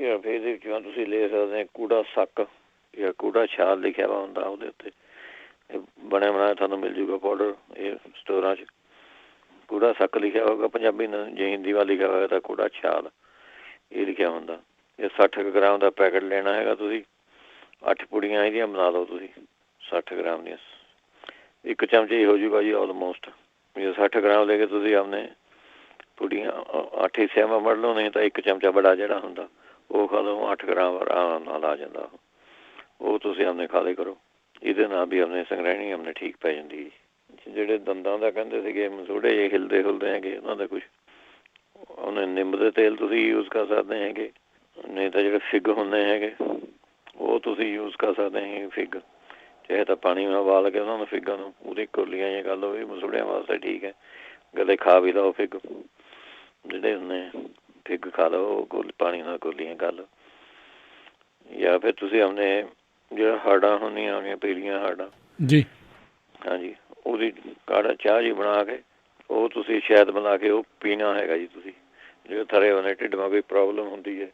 ਜਾਂ ਫਿਰ ਇਹਦੇ ਵਿੱਚੋਂ ਤੁਸੀਂ ਲੈ ਸਕਦੇ ਕੂੜਾ ਸੱਕ ਜਾਂ ਕੂੜਾ ਛਾਲ ਲਿਖਿਆ ਵਾ ਹੁੰਦਾ, ਉਹਦੇ ਉੱਤੇ ਬਣਿਆ ਬਣਾਇਆ ਤੁਹਾਨੂੰ ਮਿਲ ਜੂਗਾ ਪਾਊਡਰ ਇਹ ਸਟੋਰਾਂ 'ਚ। ਕੂੜਾ ਸੱਕ ਲਿਖਿਆ ਹੋਵੇਗਾ ਪੰਜਾਬੀ ਨਾਲ, ਜੇ ਹਿੰਦੀ ਵੱਲ ਲਿਖਿਆ ਹੋਵੇਗਾ ਤਾਂ ਕੂੜਾ ਛਾਲ ਇਹ ਲਿਖਿਆ ਹੁੰਦਾ। ਇਹ 60 ਗ੍ਰਾਮ ਦਾ ਪੈਕਟ ਲੈਣਾ ਹੈਗਾ ਤੁਸੀਂ। 8 ਪੁੜੀਆਂ ਇਹਦੀਆਂ ਬਣਾ ਲਓ ਤੁਸੀਂ 60 ਗ੍ਰਾਮ ਦੀਆਂ, 1 ਚਮਚੇ ਹੀ ਹੋ ਜੂਗਾ ਜੀ ਆਲਮੋਸਟ। ਜੇ 60 ਗ੍ਰਾਮ ਲੈ ਕੇ ਤੁਸੀਂ ਆਪਣੇ ਪੁੜੀਆਂ 8 ਹਿੱਸਿਆਂ ਵਿੱਚ ਵੰਡ ਲਓ, ਨਹੀਂ ਤਾਂ 1 ਚਮਚਾ ਬੜਾ ਜਿਹੜਾ ਹੁੰਦਾ ਉਹ ਖਾ ਲਓ। 8 ਗ੍ਰਾਮ ਆਰਾਮ ਨਾਲ ਆ ਜਾਂਦਾ, ਉਹ ਤੁਸੀਂ ਆਪਣੇ ਖਾ ਲਿਆ ਕਰੋ। ਇਹਦੇ ਨਾਲ ਵੀ ਆਪਣੇ ਸੰਗ੍ਰਹਿਣੀ ਆਪਣੇ ਠੀਕ ਪੈ ਜਾਂਦੀ। ਜਿਹੜੇ ਦੰਦਾਂ ਦਾ ਕਹਿੰਦੇ ਸੀਗੇ ਮਸੂੜੇ ਜਿਹੇ ਹਿਲਦੇ ਹੁਲਦੇ ਹੈਗੇ, ਉਹਨਾਂ ਦਾ ਕੁਛ ਉਹਨੇ ਨਿੰਮ ਦੇ ਤੇਲ ਤੁਸੀਂ ਯੂਜ਼ ਕਰ ਸਕਦੇ ਹੈਗੇ। ਨਹੀਂ ਤਾਂ ਜਿਹੜੇ ਫਿੱਗ ਹੁੰਦੇ ਹੈਗੇ ਉਹ ਤੁਸੀਂ ਯੂਜ਼ ਕਰ ਸਕਦੇ ਹੈਗੇ। ਫਿੱਗ ਚਾਹੇ ਤਾਂ ਪਾਣੀ ਨਾਲ ਉਬਾਲ ਕੇ ਉਹਨਾਂ ਨੂੰ ਫਿੱਗਾਂ ਨੂੰ ਉਹਦੀ ਕੋਲੀਆਂ ਜਿਹੀਆਂ ਕਰ ਲਓ, ਵੀ ਮਸੂੜਿਆਂ ਵਾਸਤੇ ਠੀਕ ਹੈ। ਗਲੇ ਖਾ ਵੀ ਲਓ ਫਿੱਗ ਜਿਹੜੇ ਹੁੰਦੇ ਫਿੱਗ ਖਾ ਲਓ, ਪਾਣੀ ਨਾਲ ਗੋਲੀਆਂ ਕਰ ਲਓ। ਜਾਂ ਫਿਰ ਤੁਸੀਂ ਆਪਣੇ ਜਿਹੜਾ ਹਾੜਾਂ ਹੁੰਦੀਆਂ ਆਪਣੀਆਂ ਪੀਲੀਆਂ ਹਾੜਾਂ ਜੀ, ਹਾਂਜੀ, ਉਹਦੀ ਕਾੜਾ ਚਾਹ ਜੀ ਬਣਾ ਕੇ ਉਹ ਤੁਸੀਂ ਸ਼ਹਿਦ ਬਣਾ ਕੇ ਉਹ ਪੀਣਾ ਹੈਗਾ ਜੀ। ਤੁਸੀਂ ਜਿਹੜੇ ਥਰੇ ਹੋਣੇ ਢਿੱਡ ਮਾ ਕੋਈ ਪ੍ਰੋਬਲਮ ਹੁੰਦੀ ਹੈ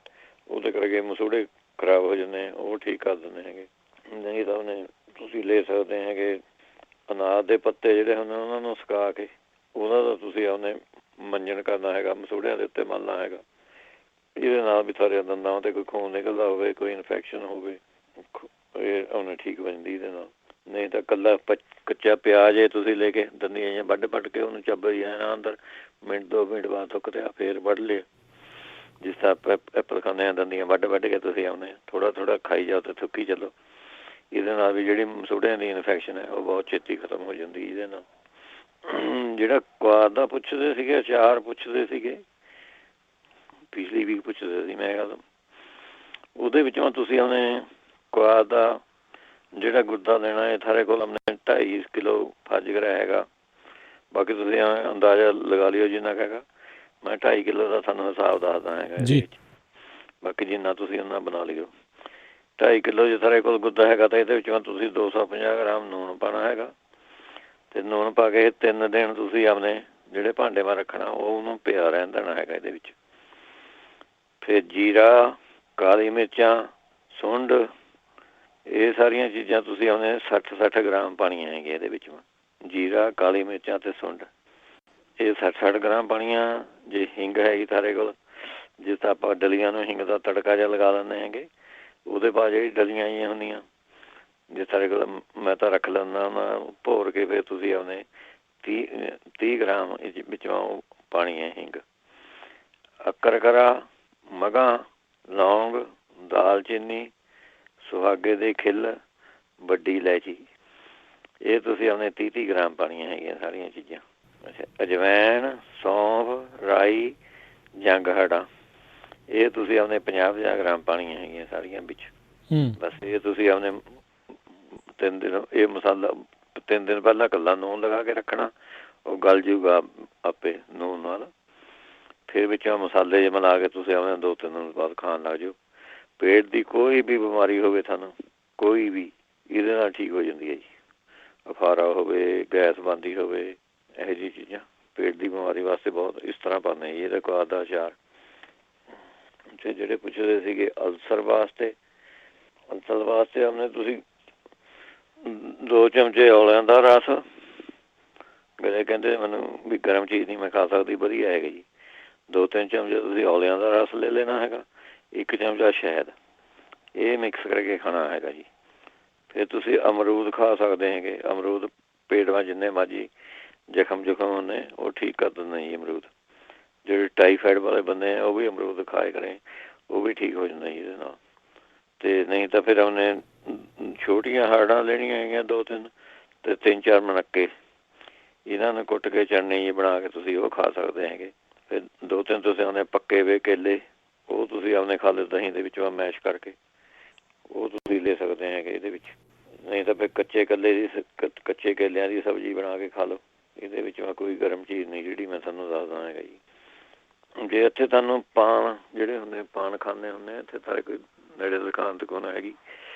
ਉਹਦੇ ਕਰਕੇ ਮਸੂੜੇ ਖਰਾਬ ਹੋ ਜਾਂਦੇ ਉਹ ਠੀਕ ਕਰ ਦਿੰਦੇ ਹੈਗੇ। ਨਹੀਂ ਤਾਂ ਉਹਨੇ ਤੁਸੀਂ ਲੈ ਸਕਦੇ ਹੈਗੇ ਅਨਾਰ ਦੇ ਪੱਤੇ ਜਿਹੜੇ ਹੁੰਦੇ ਉਹਨਾਂ ਨੂੰ ਸੁਕਾ ਕੇ ਉਹਨਾਂ ਦਾ ਤੁਸੀਂ ਉਹਨੇ ਮੰਜਣ ਕਰਨਾ ਹੈਗਾ, ਮਸੂੜਿਆਂ ਦੇ ਉੱਤੇ ਮਲਣਾ ਹੈਗਾ। ਇਹਦੇ ਨਾਲ ਵੀ ਸਾਰੇ ਦੰਦਾਂ 'ਤੇ ਕੋਈ ਖੂਨ ਨਿਕਲਦਾ ਹੋਵੇ, ਕੋਈ ਇਨਫੈਕਸ਼ਨ ਹੋਵੇ, ਇਹ ਉਹਨੇ ਠੀਕ ਹੋ ਜਾਂਦੀ ਇਹਦੇ ਨਾਲ। ਨਹੀਂ ਤਾਂ ਇਕੱਲਾ ਕੱਚਾ ਪਿਆਜ਼ ਹੈ ਤੁਸੀਂ ਲੈ ਕੇ ਦੰਦੀਆਂ ਜਿਹੀਆਂ ਵੱਢ ਕੇ ਉਹਨੂੰ ਚੱਬਲ ਜਾਣਾ ਅੰਦਰ, ਮਿੰਟ 2 ਮਿੰਟ ਬਾਅਦ ਥੁੱਕਦਿਆ ਫਿਰ ਵੱਢ ਲਿਆ। ਜਿਸ ਤਰ੍ਹਾਂ ਐਪਲ ਖਾਂਦੇ ਹਾਂ ਦੰਦੀਆਂ ਵੱਢ ਕੇ ਤੁਸੀਂ ਆਉਂਦੇ ਥੋੜ੍ਹਾ ਖਾਈ ਜਾਓ ਅਤੇ ਥੁੱਕੀ ਚੱਲੋ। ਇਹਦੇ ਨਾਲ ਵੀ ਜਿਹੜੀ ਮਸੂੜਿਆਂ ਦੀ ਇਨਫੈਕਸ਼ਨ ਹੈ ਉਹ ਬਹੁਤ ਛੇਤੀ ਖਤਮ ਹੋ ਜਾਂਦੀ ਇਹਦੇ ਨਾਲ। ਜਿਹੜਾ ਕੁਆਰ ਦਾ ਪੁੱਛਦੇ ਸੀਗੇ, ਅਚਾਰ ਪੁੱਛਦੇ ਸੀਗੇ, ਪਿਛਲੀ ਵੀਕ ਪੁੱਛਦੇ ਸੀ ਮੈਂ ਗੱਲ, ਉਹਦੇ ਵਿੱਚੋਂ ਤੁਸੀਂ ਆਪਣੇ ਕੁਆਰ ਦਾ ਜਿਹੜਾ ਗੁੱਦਾ ਲੈਣਾ ਹੈ ਤੁਹਾਡੇ ਕੋਲ ਆਪਣੇ 2.5 ਕਿਲੋ ਫਾਜ਼ਿਲਕਾ ਹੈਗਾ। ਬਾਕੀ ਤੁਸੀਂ ਅੰਦਾਜ਼ਾ ਲਗਾ ਲਿਓ ਜਿੰਨਾ ਕੁ ਹੈਗਾ। ਮੈਂ 2.5 ਕਿਲੋ ਦਾ ਤੁਹਾਨੂੰ ਹਿਸਾਬ ਦੱਸਦਾ ਹੈਗਾ ਇਹਦੇ ਵਿੱਚ। ਬਾਕੀ ਜਿੰਨਾ ਤੁਸੀਂ ਉਹਨਾਂ ਬਣਾ ਲਿਓ। 2.5 ਕਿਲੋ ਜੇ ਤੁਹਾਡੇ ਕੋਲ ਗੁੱਦਾ ਹੈਗਾ ਤਾਂ ਇਹਦੇ ਵਿੱਚੋਂ ਤੁਸੀਂ 250 ਗ੍ਰਾਮ ਨੂਣ ਪਾਉਣਾ ਹੈਗਾ। ਅਤੇ ਨੂਣ ਪਾ ਕੇ 3 ਦਿਨ ਤੁਸੀਂ ਆਪਣੇ ਜਿਹੜੇ ਭਾਂਡੇ ਮਾ ਰੱਖਣਾ ਉਹਨੂੰ ਪਿਆ ਰਹਿਣ ਦੇਣਾ ਹੈਗਾ ਇਹਦੇ ਵਿੱਚ। ਫਿਰ ਜੀਰਾ, ਕਾਲੀ ਮਿਰਚਾਂ, ਸੁੰਡ, ਇਹ ਸਾਰੀਆਂ ਚੀਜ਼ਾਂ ਤੁਸੀਂ ਆਪਣੇ 60 ਗ੍ਰਾਮ ਪਾਉਣੀਆਂ ਹੈਗੀਆਂ ਇਹਦੇ ਵਿੱਚ। ਜੀਰਾ, ਕਾਲੀ ਮਿਰਚਾਂ ਅਤੇ ਸੁੰਡ ਇਹ 60 ਗ੍ਰਾਮ ਪਾਉਣੀਆਂ। ਜੇ ਹਿੰਗ ਹੈਗੀ ਤੁਹਾਡੇ ਕੋਲ, ਜਿਸ ਤਰ੍ਹਾਂ ਆਪਾਂ ਡਲੀਆਂ ਨੂੰ ਹਿੰਗ ਦਾ ਤੜਕਾ ਜਿਹਾ ਲਗਾ ਲੈਂਦੇ ਹੈਗੇ, ਉਹਦੇ ਬਾਅਦ ਜਿਹੜੀ ਡਲੀਆਂ ਜਿਹੀਆਂ ਹੁੰਦੀਆਂ ਜੇ ਤੁਹਾਡੇ ਕੋਲ, ਮੈਂ ਤਾਂ ਰੱਖ ਲੈਂਦਾ ਉਹਨਾਂ ਭੋਰ ਕੇ ਫਿਰ ਤੁਸੀਂ ਆਪਣੇ 30 ਗ੍ਰਾਮ ਵਿੱਚੋਂ ਪਾਣੀ ਹੈ ਹਿੰਗ। ਅਕਰਕਰਾ, ਮਗਾਂ, ਲੌਂਗ, ਦਾਲਚੀਨੀ, ਸੁਹਾਗੇ ਦੇ ਖਿੱਲ, ਵੱਡੀ ਇਲਾਇਚੀ, ਇਹ ਤੁਸੀਂ ਆਪਣੇ 30 ਗ੍ਰਾਮ ਪਾਉਣੀਆਂ ਹੈਗੀਆਂ ਸਾਰੀਆਂ ਚੀਜ਼ਾਂ। ਅੱਛਾ, ਅਜਵੈਣ, ਸੌਂਫ, ਰਾਈ, ਜੰਗ ਹੜਾ, ਇਹ ਤੁਸੀਂ ਆਪਣੇ 50 ਗ੍ਰਾਮ ਪਾਉਣੀਆਂ ਹੈਗੀਆਂ ਸਾਰੀਆਂ ਵਿੱਚ। ਬਸ ਇਹ ਤੁਸੀਂ ਆਪਣੇ 3 ਦਿਨ ਇਹ ਮਸਾਲਾ 3 ਦਿਨ ਪਹਿਲਾਂ ਇਕੱਲਾ ਨੂਣ ਲਗਾ ਕੇ ਰੱਖਣਾ, ਉਹ ਗਲ ਜੂਗਾ ਆਪੇ ਨੂਣ ਨਾਲ। ਫਿਰ ਵਿੱਚੋਂ ਮਸਾਲੇ ਜਿਹੇ ਮਿਲਾ ਕੇ ਤੁਸੀਂ ਆਪਣੇ 2-3 ਦਿਨ ਬਾਅਦ ਖਾਣ ਲੱਗ ਜਾਓ। ਪੇਟ ਦੀ ਕੋਈ ਵੀ ਬਿਮਾਰੀ ਹੋਵੇ ਤੁਹਾਨੂੰ, ਕੋਈ ਵੀ, ਇਹਦੇ ਨਾਲ ਠੀਕ ਹੋ ਜਾਂਦੀ ਹੈ ਜੀ। ਅਫਾਰਾ ਹੋਵੇ, ਗੈਸ ਬਣਦੀ ਹੋਵੇ, ਇਹੋ ਜਿਹੀ ਚੀਜ਼ਾਂ ਪੇਟ ਦੀ ਬਿਮਾਰੀ ਵਾਸਤੇ ਬਹੁਤ ਇਸ ਤਰ੍ਹਾਂ ਪਾਉਂਦੇ ਜੀ ਇਹਦਾ ਕੁਆਰ ਦਾ ਅਚਾਰ। ਅਤੇ ਜਿਹੜੇ ਪੁੱਛਦੇ ਸੀਗੇ ਅਲਸਰ ਵਾਸਤੇ ਆਪਣੇ ਤੁਸੀਂ 2 ਚਮਚੇ ਔਲਿਆਂ ਦਾ ਰਸ, ਮੇਰੇ ਕਹਿੰਦੇ ਮੈਨੂੰ ਵੀ ਗਰਮ ਚੀਜ਼ ਨਹੀਂ ਮੈਂ ਖਾ ਸਕਦੀ, ਵਧੀਆ ਹੈਗਾ ਜੀ। 2-3 ਚਮਚੇ ਤੁਸੀਂ ਔਲਿਆਂ ਦਾ ਰਸ ਲੈ ਲੈਣਾ ਹੈਗਾ। 1 ਚਮਚਾ ਸ਼ਹਿਦ, ਇਹ ਮਿਕਸ ਕਰਕੇ ਖਾਣਾ ਹੈਗਾ ਜੀ। ਫਿਰ ਤੁਸੀਂ ਅਮਰੂਦ ਖਾ ਸਕਦੇ ਹੈਗੇ। ਅਮਰੂਦ ਪੇਟ ਵਿੱਚ ਜਿੰਨੇ ਮਰਜ਼ੀ ਜ਼ਖਮ ਹੁੰਦੇ ਉਹ ਠੀਕ ਕਰ ਦਿੰਦੇ ਜੀ ਅਮਰੂਦ। ਜਿਹੜੇ ਟਾਈਫਾਈਡ ਵਾਲੇ ਬੰਦੇ ਆ ਉਹ ਵੀ ਅਮਰੂਦ ਖਾਏ ਕਰੇ, ਉਹ ਵੀ ਠੀਕ ਹੋ ਜਾਂਦਾ ਜੀ ਇਹਦੇ ਨਾਲ। ਅਤੇ ਨਹੀਂ ਤਾਂ ਫਿਰ ਉਹਨੇ ਛੋਟੀਆਂ ਹਾੜਾਂ ਲੈਣੀਆਂ ਹੈਗੀਆਂ 2-3 ਅਤੇ 3-4 ਮਣੱਕੇ, ਇਹਨਾਂ ਨੂੰ ਕੁੱਟ ਕੇ ਚਟਨੀ ਜੀ ਬਣਾ ਕੇ ਤੁਸੀਂ ਉਹ ਖਾ ਸਕਦੇ ਹੈਗੇ। ਫਿਰ 2-3 ਤੁਸੀਂ ਉਹਨੇ ਪੱਕੇ ਵੇ ਕੇਲੇ, ਉਹ ਤੁਸੀਂ ਆਪਣੇ ਖਾ ਲਓ ਦਹੀਂ ਦੇ ਵਿੱਚੋਂ ਮੈਸ਼ ਕਰਕੇ, ਉਹ ਤੁਸੀਂ ਲੈ ਸਕਦੇ ਹੈਗੇ ਇਹਦੇ ਵਿੱਚ। ਨਹੀਂ ਤਾਂ ਫਿਰ ਕੱਚੇ ਕੇਲਿਆਂ ਦੀ ਸਬਜ਼ੀ ਬਣਾ ਕੇ ਖਾ ਲਓ। ਇਹਦੇ ਵਿੱਚ ਕੋਈ ਗਰਮ ਚੀਜ਼ ਨਹੀਂ ਜਿਹੜੀ ਮੈਂ ਤੁਹਾਨੂੰ ਦੱਸਦਾ ਹੈਗਾ ਜੀ। ਜੇ ਇੱਥੇ ਤੁਹਾਨੂੰ ਪਾਨ ਜਿਹੜੇ ਹੁੰਦੇ ਪਾਨ ਖਾਂਦੇ ਹੁੰਦੇ ਇੱਥੇ ਸਾਰੇ ਕੋਈ ਨੇੜੇ ਦੁਕਾਨ ਹੈਗੀ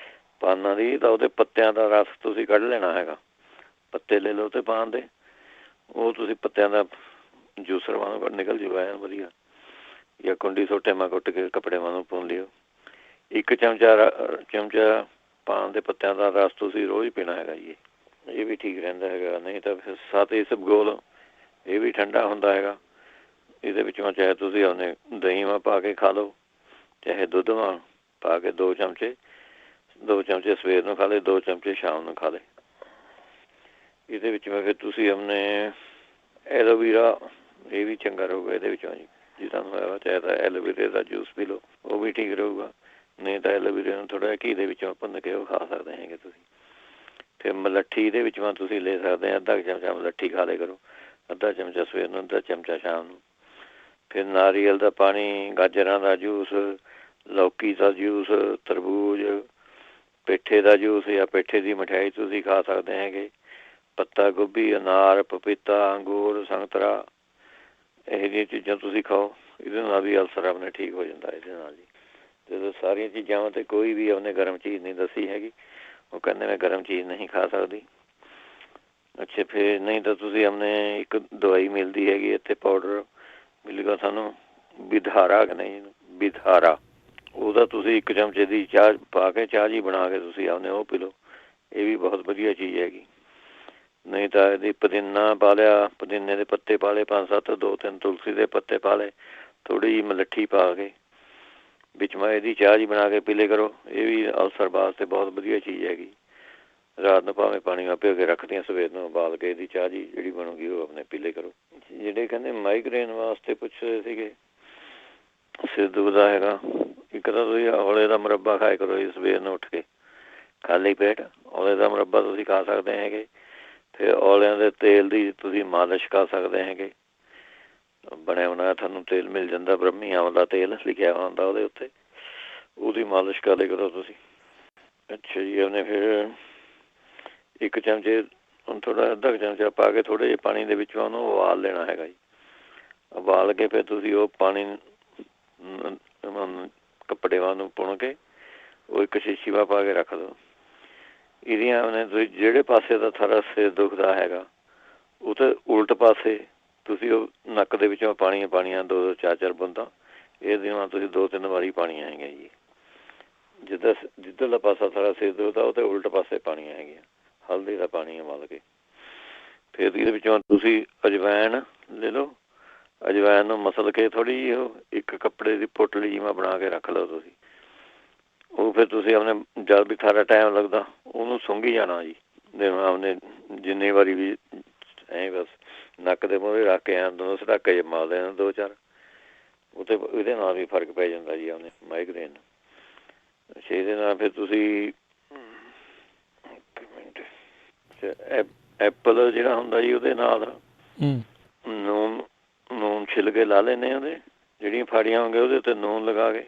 ਪਾਨਾਂ ਦੀ, ਤਾਂ ਉਹਦੇ ਪੱਤਿਆਂ ਦਾ ਰਸ ਤੁਸੀਂ ਕੱਢ ਲੈਣਾ ਹੈਗਾ। ਪੱਤੇ ਲੈ ਲਓ ਅਤੇ ਪਾਨ ਦੇ, ਉਹ ਤੁਸੀਂ ਪੱਤਿਆਂ ਦਾ ਜੂਸਰ ਵਾਂਗ ਨਿਕਲ ਜੂਗਾ ਐਨ ਵਧੀਆ। ਜਾਂ ਕੁੰਡੀ ਸੋਟੇ ਮਾ ਕੁੱਟ ਕੇ ਕੱਪੜੇ ਵਾਂਗੂ ਭੁੰਨ ਲਿਓ। 1 ਚਮਚਾ ਪਾਨ ਦੇ ਪੱਤਿਆਂ ਦਾ ਰਸ ਤੁਸੀਂ ਰੋਜ਼ ਪੀਣਾ ਹੈਗਾ ਜੀ। ਇਹ ਵੀ ਠੀਕ ਰਹਿੰਦਾ ਹੈਗਾ। ਨਹੀਂ ਤਾਂ ਫਿਰ 7 ਇਸਬਗੋਲ, ਇਹ ਵੀ ਠੰਡਾ ਹੁੰਦਾ ਹੈਗਾ। ਇਹਦੇ ਵਿੱਚੋਂ ਚਾਹੇ ਤੁਸੀਂ ਉਹਨੇ ਦਹੀਂ ਮਾ ਪਾ ਕੇ ਖਾ ਲਓ, ਚਾਹੇ ਦੁੱਧ ਮਾ ਪਾ ਕੇ 2 ਚਮਚੇ ਸਵੇਰ ਨੂੰ ਖਾ ਲਏ, 2 ਚਮਚੇ ਸ਼ਾਮ ਨੂੰ ਖਾ ਲਏ। ਇਹਦੇ ਵਿੱਚ ਮੈਂ ਫਿਰ ਤੁਸੀਂ ਆਪਣੇ ਐਲੋਵੀਰਾ, ਇਹ ਵੀ ਚੰਗਾ ਰਹੂਗਾ ਇਹਦੇ ਵਿੱਚੋਂ ਜੀ। ਜੇ ਤੁਹਾਨੂੰ ਹੋਇਆ ਚਾਹੇ ਤਾਂ ਐਲੋਵੀਰੇ ਦਾ ਜੂਸ ਪੀ ਲਓ, ਉਹ ਵੀ ਠੀਕ ਰਹੂਗਾ। ਨਹੀਂ ਤਾਂ ਐਲੋਵੀਰੇ ਨੂੰ ਥੋੜ੍ਹਾ ਜਿਹਾ ਘੀ ਦੇ ਵਿੱਚੋਂ ਭੁੰਨ ਕੇ ਉਹ ਖਾ ਸਕਦੇ ਹੈਗੇ ਤੁਸੀਂ। ਫਿਰ ਮਲੱਠੀ ਇਹਦੇ ਵਿੱਚ ਤੁਸੀਂ ਲੈ ਸਕਦੇ ਹਾਂ। 1/2 ਚਮਚਾ ਮਲੱਠੀ ਖਾ ਲਿਆ ਕਰੋ, 1/2 ਚਮਚਾ ਸਵੇਰ ਨੂੰ, 1/2 ਚਮਚਾ ਸ਼ਾਮ ਨੂੰ। ਫਿਰ ਨਾਰੀਅਲ ਦਾ ਪਾਣੀ, ਗਾਜਰਾਂ ਦਾ ਜੂਸ, ਲੌਕੀ ਦਾ ਜੂਸ, ਤਰਬੂਜ, ਪੇਠੇ ਦਾ ਜੂਸ ਜਾਂ ਪੇਠੇ ਦੀ ਮਠਿਆਈ ਤੁਸੀਂ ਖਾ ਸਕਦੇ ਹੈਗੇ। ਪੱਤਾ ਗੋਭੀ, ਅਨਾਰ, ਪਪੀਤਾ, ਅੰਗੂਰ, ਸੰਗਤਰਾ, ਇਹੋ ਜਿਹੀਆਂ ਚੀਜ਼ਾਂ ਤੁਸੀਂ ਖਾਓ। ਇਹਦੇ ਨਾਲ ਵੀ ਅਲਸਰ ਆਪਣੇ ਠੀਕ ਹੋ ਜਾਂਦਾ ਇਹਦੇ ਨਾਲ ਜੀ। ਜਦੋਂ ਸਾਰੀਆਂ ਚੀਜ਼ਾਂ 'ਤੇ ਕੋਈ ਵੀ ਉਹਨੇ ਗਰਮ ਚੀਜ਼ ਨਹੀਂ ਦੱਸੀ ਹੈਗੀ, ਉਹ ਕਹਿੰਦੇ ਮੈਂ ਗਰਮ ਚੀਜ਼ ਨਹੀਂ ਖਾ ਸਕਦੀ। ਅੱਛਾ, ਫਿਰ ਨਹੀਂ ਤਾਂ ਤੁਸੀਂ ਆਪਣੇ ਇੱਕ ਦਵਾਈ ਮਿਲਦੀ ਹੈਗੀ ਇੱਥੇ, ਪਾਊਡਰ ਮਿਲੇਗਾ ਸਾਨੂੰ, ਵਿਧਾਰਾ ਕਿ ਨਹੀਂ, ਵਿਧਾਰਾ, ਉਹਦਾ ਤੁਸੀਂ 1 ਚਮਚੇ ਦੀ ਚਾਹ ਪਾ ਕੇ, ਚਾਹ ਜੀ ਬਣਾ ਕੇ ਤੁਸੀਂ ਆਪਣੇ ਉਹ ਪੀ ਲਓ। ਇਹ ਵੀ ਬਹੁਤ ਵਧੀਆ ਚੀਜ਼ ਹੈਗੀ। ਨਹੀਂ ਤਾਂ ਇਹਦੀ ਪੁਦੀਨਾ ਪਾ ਲਿਆ, ਪੁਦੀਨੇ ਦੇ ਪੱਤੇ ਪਾ ਲਏ 5-7, 2-3 ਤੁਲਸੀ ਦੇ ਪੱਤੇ ਪਾ ਲਏ, ਥੋੜ੍ਹੀ ਜਿਹੀ ਮਲੱਠੀ ਪਾ ਕੇ ਵਿੱਚ ਮੈਂ ਇਹਦੀ ਚਾਹ ਜੀ ਬਣਾ ਕੇ ਪੀ ਲਿਆ ਕਰੋ। ਇਹ ਵੀ ਅਲਸਰ ਵਾਸਤੇ ਬਹੁਤ ਵਧੀਆ ਚੀਜ਼ ਹੈਗੀ। ਰਾਤ ਨੂੰ ਭਾਵੇਂ ਪਾਣੀ ਨਾਲ ਭਿਓ ਕੇ ਰੱਖਦੀਆਂ, ਸਵੇਰ ਨੂੰ ਉਬਾਲ ਕੇ ਇਹਦੀ ਚਾਹ ਜੀ ਜਿਹੜੀ ਬਣੂਗੀ ਉਹ ਆਪਣੇ ਪੀ ਲਿਆ ਕਰੋ। ਜਿਹੜੇ ਕਹਿੰਦੇ ਮਾਈਗ੍ਰੇਨ ਵਾਸਤੇ ਪੁੱਛਦੇ ਸੀਗੇ, ਸਿਰ ਦੁਖਦਾ ਹੈਗਾ, ਇੱਕ ਤਾਂ ਤੁਸੀਂ ਔਲੇ ਦਾ ਮੁਰੱਬਾ ਖਾਇਆ ਕਰੋ ਜੀ ਸਵੇਰ ਨੂੰ ਉੱਠ ਕੇ, ਖਾਲੀ ਪੇਟ ਔਲੇ ਦਾ ਮੁਰੱਬਾ ਤੁਸੀਂ ਖਾ ਸਕਦੇ ਹੈਗੇ। ਫਿਰ ਔਲਿਆਂ ਦੇ ਤੇਲ ਦੀ ਤੁਸੀਂ ਮਾਲਿਸ਼ ਕਰ ਸਕਦੇ ਹੈਗੇ। ਬਣਿਆ ਬਣਾਇਆ ਤੁਹਾਨੂੰ ਤੇਲ ਮਿਲ ਜਾਂਦਾ, ਬ੍ਰਹਮੀ ਆਮਲਾ ਤੇਲ ਲਿਖਿਆ ਹੁੰਦਾ ਉਹਦੇ ਉੱਤੇ, ਉਹਦੀ ਮਾਲਿਸ਼ ਕਰ ਲਿਆ ਕਰੋ ਤੁਸੀਂ। ਅੱਛਾ ਜੀ, ਉਹਨੇ ਫਿਰ 1 ਚਮਚੇ ਥੋੜ੍ਹਾ ਅੱਧਾ ਚਮਚਾ ਪਾ ਕੇ ਥੋੜ੍ਹੇ ਜਿਹੇ ਪਾਣੀ ਦੇ ਵਿੱਚੋਂ ਉਹਨੂੰ ਉਬਾਲ ਲੈਣਾ ਹੈਗਾ ਜੀ। ਉਬਾਲ ਕੇ ਫਿਰ ਤੁਸੀਂ ਉਹ ਪਾਣੀ ਕੱਪੜੇ ਨੂੰ ਪੁਣ ਕੇ ਉਹ ਇੱਕ ਸ਼ੀਸ਼ੀ ਪਾ ਕੇ ਰੱਖ ਦਿਓ। ਇਹਦੀਆਂ ਉਹਨੇ ਤੁਸੀਂ ਜਿਹੜੇ ਪਾਸੇ ਦਾ ਸਾਰਾ ਸਿਰ ਦੁਖਦਾ ਹੈਗਾ, ਉਹ ਤਾਂ ਉਲਟ ਪਾਸੇ ਤੁਸੀਂ ਉਹ ਨੱਕ ਦੇ ਵਿੱਚੋਂ ਪਾਣੀਆਂ 2-2 4-4 ਬੂੰਦਾਂ ਇਹਦੀਆਂ ਤੁਸੀਂ 2-3 ਵਾਰੀ ਪਾਣੀਆਂ ਹੈਗੀਆਂ ਜੀ। ਜਿੱਧਰਲਾ ਪਾਸਾ ਸਾਰਾ ਸਿਰ ਦੁਖਦਾ ਉਹ 'ਤੇ ਉਲਟ ਪਾਸੇ ਪਾਣੀਆਂ ਹੈਗੀਆਂ। ਹਲਦੀ ਦਾ ਪਾਣੀ ਉਬਾਲ ਕੇ ਫਿਰ ਇਹਦੇ ਵਿੱਚੋਂ ਤੁਸੀਂ ਅਜਵਾਇਣ ਲੈ ਲਓ। ਅਜਵਾਇਣ ਨੂੰ ਮਸਲ ਕੇ ਥੋੜ੍ਹੀ ਜਿਹੀ ਉਹ ਇੱਕ ਕੱਪੜੇ ਦੀ ਪੋਟਲੀ ਜਿਵੇਂ ਬਣਾ ਕੇ ਰੱਖ ਲਓ ਤੁਸੀਂ। ਉਹ ਫਿਰ ਤੁਸੀਂ ਆਪਣੇ ਜਦ ਵੀ ਸਾਰਾ ਟਾਈਮ ਲੱਗਦਾ ਉਹਨੂੰ ਸੁੰਘੀ ਜਾਣਾ ਜੀ। ਆਪਣੇ ਜਿੰਨੀ ਵਾਰੀ ਵੀ ਐਂ ਬਸ ਨੱਕ ਦੇ ਮੂਹਰੇ ਰੱਖ ਕੇ ਦੋਨੋਂ ਸਟਾਕੇ ਜਿਹੇ ਮਾਰ ਦੇਣਾ 2-4, ਉਹ 'ਤੇ ਇਹਦੇ ਨਾਲ ਵੀ ਫਰਕ ਪੈ ਜਾਂਦਾ ਜੀ ਆਪਣੇ ਮਾਈਗ੍ਰੇਨ। ਅੱਛਾ, ਇਹਦੇ ਨਾਲ ਫਿਰ ਤੁਸੀਂ ਇੱਕ ਮਿੰਟ, ਐਪਲ ਜਿਹੜਾ ਹੁੰਦਾ ਜੀ ਉਹਦੇ ਨਾਲ ਨੂਨ ਛਿੱਲ ਕੇ ਲਾ ਲੈਂਦੇ ਉਹਦੇ, ਜਿਹੜੀਆਂ ਫਾੜੀਆਂ ਹੋਣਗੀਆਂ ਉਹਦੇ ਉੱਤੇ ਨੂਨ ਲਗਾ ਕੇ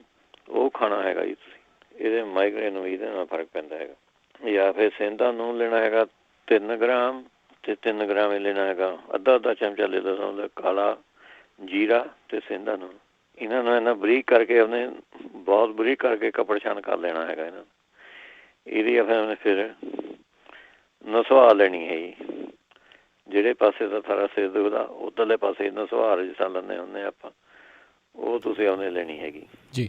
ਉਹ ਖਾਣਾ ਹੈਗਾ ਜੀ ਤੁਸੀਂ। ਇਹਦੇ ਮਾਈਗ੍ਰੇਨ ਨੂੰ ਵੀ ਇਹਦੇ ਨਾਲ ਫਰਕ ਪੈਂਦਾ ਹੈਗਾ। ਜਾਂ ਫਿਰ ਸੇਂਦਾ ਨੂਨ ਲੈਣਾ ਹੈਗਾ 3 ਗ੍ਰਾਮ, ਅਤੇ 3 ਗ੍ਰਾਮ ਇਹ ਲੈਣਾ ਹੈਗਾ ਅੱਧਾ ਚਮਚਾ ਲੈ ਲਓ ਕਾਲਾ ਜੀਰਾ ਅਤੇ ਸੇਂਦਾ ਨੂਨ। ਇਹਨਾਂ ਨੂੰ ਇਹਨਾਂ ਬਰੀਕ ਕਰਕੇ ਉਹਨੇ ਬਹੁਤ ਬਰੀਕ ਕਰਕੇ ਕੱਪੜ ਛਾਨ ਕਰ ਲੈਣਾ ਹੈਗਾ ਇਹਨਾਂ ਨੂੰ। ਇਹਦੀ ਫਿਰ ਨਸਵਾ ਲੈਣੀ ਹੈ ਜੀ। ਜਿਹੜੇ ਪਾਸੇ ਦਾ ਸਾਰਾ ਸਿਰ ਦੁਖਦਾ ਉੱਧਰਲੇ ਪਾਸੇ ਨਸਵਾਰ ਜਿਸ ਤਰ੍ਹਾਂ ਲੈਂਦੇ ਹੁੰਦੇ ਆਪਾਂ, ਉਹ ਤੁਸੀਂ ਉਹਨੇ ਲੈਣੀ ਹੈਗੀ ਜੀ।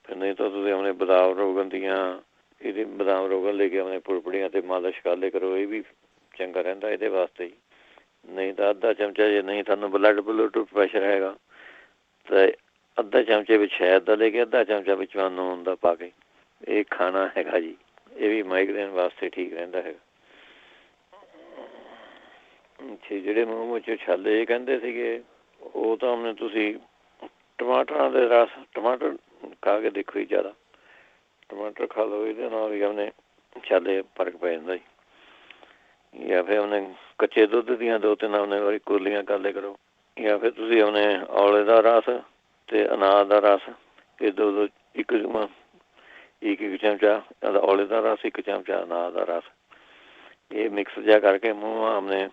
ਫਿਰ ਨਹੀਂ ਤਾਂ ਤੁਸੀਂ ਆਪਣੇ ਬਦਾਮ ਰੋਗਨ ਦੀਆਂ ਇਹਦੇ ਬਦਾਮ ਰੋਗਨ ਲੈ ਕੇ ਆਪਣੇ ਪੁੜਪੜੀਆਂ 'ਤੇ ਮਾਲਿਸ਼ ਕਰ ਲਿਆ ਕਰੋ। ਇਹ ਵੀ ਚੰਗਾ ਰਹਿੰਦਾ ਇਹਦੇ ਵਾਸਤੇ ਹੀ। ਨਹੀਂ ਤਾਂ ਅੱਧਾ ਚਮਚਾ, ਜੇ ਨਹੀਂ ਤੁਹਾਨੂੰ ਬਲੱਡ ਪ੍ਰੈਸ਼ਰ ਹੈਗਾ ਤਾਂ ਅੱਧਾ ਚਮਚੇ ਵਿੱਚ ਸ਼ਹਿਦ ਦਾ ਲੈ ਕੇ ਅੱਧਾ ਚਮਚਾ ਵਿੱਚ ਨੂਨ ਦਾ ਪਾ ਕੇ ਇਹ ਖਾਣਾ ਹੈਗਾ ਜੀ। ਇਹ ਵੀ ਮਾਈਗ੍ਰੇਨ ਵਾਸਤੇ ਠੀਕ ਰਹਿੰਦਾ ਹੈਗਾ। ਅੱਛਾ, ਜਿਹੜੇ ਮੂੰਹ ਵਿੱਚ ਛਾਲੇ ਕਹਿੰਦੇ ਸੀਗੇ ਉਹ ਤਾਂ ਉਹਨੇ ਤੁਸੀਂ ਟਮਾਟਰਾਂ ਦੇ ਰਸ, ਟਮਾਟਰ ਖਾ ਕੇ ਦੇਖੋ ਜੀ, ਜ਼ਿਆਦਾ ਟਮਾਟਰ ਖਾ ਲਓ, ਇਹਦੇ ਨਾਲ ਵੀ ਆਪਣੇ ਛਾਲੇ ਫਰਕ ਪੈ ਜਾਂਦਾ ਜੀ। ਜਾਂ ਫਿਰ ਉਹਨੇ ਕੱਚੇ ਦੁੱਧ ਦੀਆਂ 2-3 ਆਪਣੇ ਵਾਰੀ ਕੁਰਲੀਆਂ ਕਰ ਲਿਆ ਕਰੋ। ਜਾਂ ਫਿਰ ਤੁਸੀਂ ਆਪਣੇ ਔਲੇ ਦਾ ਰਸ ਅਤੇ ਅਨਾਰ ਦਾ ਰਸ ਇਹ 2-2 ਇੱਕ ਚਮਚਾ ਔਲੇ ਦਾ ਰਸ, 1 ਚਮਚਾ ਅਨਾਰ ਦਾ ਰਸ, ਇਹ ਮਿਕਸ ਜਿਹਾ ਕਰਕੇ ਮੂੰਹ ਆਪਣੇ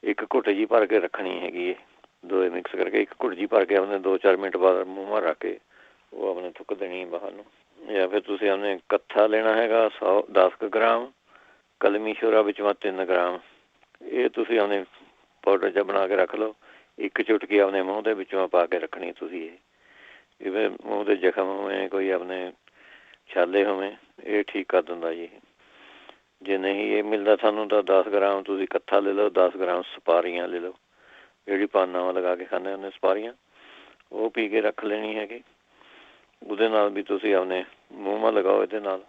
ਇੱਕ ਘੁੱਟ ਜਿਹੀ ਭਰ ਕੇ ਰੱਖਣੀ ਹੈਗੀ। ਇਹ ਦੋਵੇਂ ਮਿਕਸ ਕਰਕੇ ਇੱਕ ਘੁੱਟ ਜਿਹੀ ਭਰ ਕੇ ਆਪਣੇ 2-4 ਮਿੰਟ ਬਾਅਦ ਮੂੰਹ ਰੱਖ ਕੇ ਉਹ ਆਪਣੇ ਥੁੱਕ ਦੇਣੀ ਬਾਹਰ ਨੂੰ। ਜਾਂ ਫਿਰ ਤੁਸੀਂ ਆਪਣੇ ਕੱਥਾ ਲੈਣਾ ਹੈਗਾ 10 ਗ੍ਰਾਮ, ਕਲਮੀ ਸ਼ੋਰਾ ਵਿੱਚ 3 ਗ੍ਰਾਮ, ਇਹ ਤੁਸੀਂ ਆਪਣੇ ਪਾਊਡਰ ਜਿਹਾ ਬਣਾ ਕੇ ਰੱਖ ਲਓ। ਇੱਕ ਚੁਟਕੀ ਆਪਣੇ ਮੂੰਹ ਦੇ ਵਿੱਚੋਂ ਪਾ ਕੇ ਰੱਖਣੀ ਤੁਸੀਂ। ਇਹ ਮੂੰਹ ਦੇ ਜ਼ਖਮ ਹੋਵੇ, ਕੋਈ ਆਪਣੇ ਛਾਲੇ ਹੋਵੇ, ਇਹ ਠੀਕ ਕਰ ਦਿੰਦਾ ਜੀ। ਜੇ ਨਹੀਂ ਇਹ ਮਿਲਦਾ ਸਾਨੂੰ ਤਾਂ 10 ਗ੍ਰਾਮ ਤੁਸੀਂ ਕੱਥਾ ਲੈ ਲਓ, 10 ਗ੍ਰਾਮ ਸੁਪਾਰੀਆਂ ਲੈ ਲਓ, ਜਿਹੜੀ ਪਾਨਾਂ ਲਗਾ ਕੇ ਖਾਂਦੇ ਹੁੰਦੇ ਸੁਪਾਰੀਆਂ, ਉਹ ਪੀ ਕੇ ਰੱਖ ਲੈਣੀ ਹੈਗੀ। ਉਹਦੇ ਨਾਲ ਵੀ ਤੁਸੀਂ ਆਪਣੇ ਮੂੰਹ ਮਾ ਲਗਾਓ। ਇਹਦੇ ਨਾਲ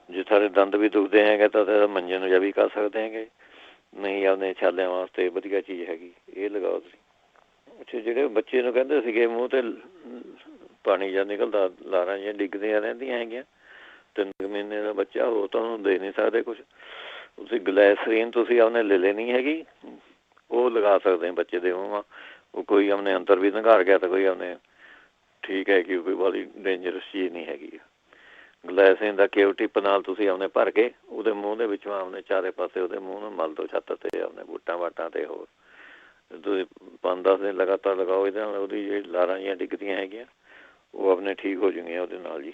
ਜੇ ਸਾਰੇ ਦੰਦ ਵੀ ਦੁਖਦੇ ਹੈਗੇ ਤਾਂ ਮੰਜਨ ਜਿਹਾ ਵੀ ਕਰ ਸਕਦੇ ਹੈਗੇ। ਨਹੀਂ ਆਪਣੇ ਛਾਲਿਆਂ ਵਾਸਤੇ ਵਧੀਆ ਚੀਜ਼ ਹੈਗੀ, ਇਹ ਲਗਾਓ ਤੁਸੀਂ। ਅੱਛਾ, ਜਿਹੜੇ ਬੱਚੇ ਨੂੰ ਕਹਿੰਦੇ ਸੀਗੇ ਮੂੰਹ 'ਤੇ ਪਾਣੀ ਜਿਹਾ ਨਿਕਲਦਾ, ਲਾਰਾਂ ਜਿਹੀਆਂ ਡਿੱਗਦੀਆਂ ਰਹਿੰਦੀਆਂ ਹੈਗੀਆਂ, 3 ਮਹੀਨੇ ਦਾ ਬੱਚਾ, ਉਹ ਤਾਂ ਉਹਨੂੰ ਦੇ ਨਹੀਂ ਸਕਦੇ ਕੁਛ। ਤੁਸੀਂ ਗਲੈਸਰੀਨ ਤੁਸੀਂ ਆਪਣੇ ਲੈ ਲੈਣੀ ਹੈਗੀ, ਉਹ ਲਗਾ ਸਕਦੇ ਬੱਚੇ ਦੇ ਮੂੰਹ। ਉਹ ਕੋਈ ਆਪਣੇ ਅੰਦਰ ਵੀ ਨਿਘਾਰ ਗਿਆ ਤਾਂ ਕੋਈ ਆਪਣੇ ਠੀਕ ਹੈ ਕਿ ਕੋਈ ਬੜੀ ਡੇਂਜਰਸ ਚੀਜ਼ ਨਹੀਂ ਹੈਗੀ। ਗਲੈਸਰੀਨ ਦਾ ਕਿਊ ਟਿਪ ਨਾਲ ਤੁਸੀਂ ਆਪਣੇ ਭਰ ਕੇ ਉਹਦੇ ਮੂੰਹ ਦੇ ਵਿੱਚੋਂ ਆਪਣੇ ਚਾਰੇ ਪਾਸੇ ਉਹਦੇ ਮੂੰਹ ਨੂੰ ਮਲ ਦਿਓ, ਛੱਤ 'ਤੇ ਆਪਣੇ ਬੂਟਾਂ ਬਾਟਾਂ 'ਤੇ ਹੋਰ ਤੁਸੀਂ 5-10 ਦਿਨ ਲਗਾਤਾਰ ਲਗਾਓ, ਇਹਦੇ ਨਾਲ ਉਹਦੀ ਜਿਹੜੀ ਲਾਰਾਂ ਜਿਹੀਆਂ ਡਿੱਗਦੀਆਂ ਹੈਗੀਆਂ ਉਹ ਆਪਣੇ ਠੀਕ ਹੋ ਜਾਣਗੀਆਂ ਉਹਦੇ ਨਾਲ ਜੀ।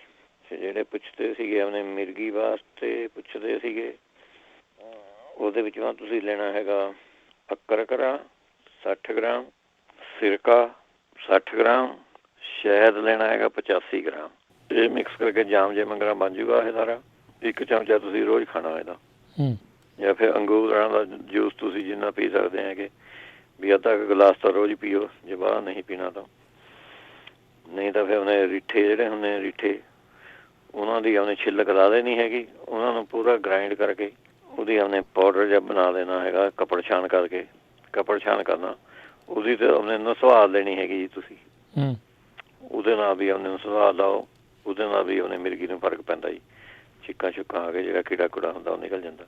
ਜਿਹੜੇ ਪੁੱਛਦੇ ਸੀਗੇ ਆਪਣੇ ਮਿਰਗੀ ਵਾਸਤੇ ਪੁੱਛਦੇ ਸੀਗੇ, ਉਹਦੇ ਵਿੱਚੋਂ ਤੁਸੀਂ ਲੈਣਾ ਹੈਗਾ ਅਕਰਕਰਾ 60 ਗ੍ਰਾਮ, ਸਿਰਕਾ 60 ਗ੍ਰਾਮ, ਸ਼ਹਿਦ ਲੈਣਾ ਹੈਗਾ 85 ਗ੍ਰਾਮ। ਇਹ ਮਿਕਸ ਕਰਕੇ ਜਾਮ ਜੇ ਮੰਗਣਾ ਬਣ ਜੂਗਾ ਇਹ ਸਾਰਾ। 1 ਚਮਚਾ ਤੁਸੀਂ ਰੋਜ਼ ਖਾਣਾ ਇਹਦਾ, ਜਾਂ ਫਿਰ ਅੰਗੂਰਾਂ ਦਾ ਜੂਸ ਤੁਸੀਂ ਜਿੰਨਾ ਪੀ ਸਕਦੇ ਹੈਗੇ ਵੀ ਅੱਧਾ ਕੁ ਗਲਾਸ ਤਾਂ ਰੋਜ਼ ਪੀਓ ਜੇ ਬਾਹਰ ਨਹੀਂ ਪੀਣਾ ਤਾਂ। ਨਹੀਂ ਤਾਂ ਫਿਰ ਉਹਨੇ ਰੀਠੇ ਜਿਹੜੇ ਹੁੰਦੇ ਨੇ ਰੀਠੇ, ਉਹਨਾਂ ਦੀ ਉਹਨੇ ਛਿੱਲਕ ਲਾ ਦੇਣੀ ਹੈਗੀ, ਉਹਨਾਂ ਨੂੰ ਪੂਰਾ ਗ੍ਰਾਇੰਡ ਕਰਕੇ ਉਹਦੀ ਉਹਨੇ ਪਾਊਡਰ ਜਿਹਾ ਬਣਾ ਦੇਣਾ ਹੈਗਾ, ਕੱਪੜ ਛਾਣ ਕਰਕੇ, ਕੱਪੜ ਛਾਣ ਕਰਨਾ ਉਹਦੀ ਤੇ ਉਹਨੇ ਨਸਵਾਦ ਲੈਣੀ ਹੈਗੀ ਜੀ ਤੁਸੀਂ। ਉਹਦੇ ਨਾਲ ਵੀ ਉਹਨੇ ਨਸਵਾਦ ਲਾਓ, ਉਹਦੇ ਨਾਲ ਵੀ ਉਹਨੇ ਮਿਰਗੀ ਨੂੰ ਫਰਕ ਪੈਂਦਾ ਜੀ। ਛਿੱਕਾਂ ਛੁੱਕਾਂ ਆ ਕੇ ਜਿਹੜਾ ਕੀੜਾ ਕੁੜਾ ਹੁੰਦਾ ਉਹ ਨਿਕਲ ਜਾਂਦਾ।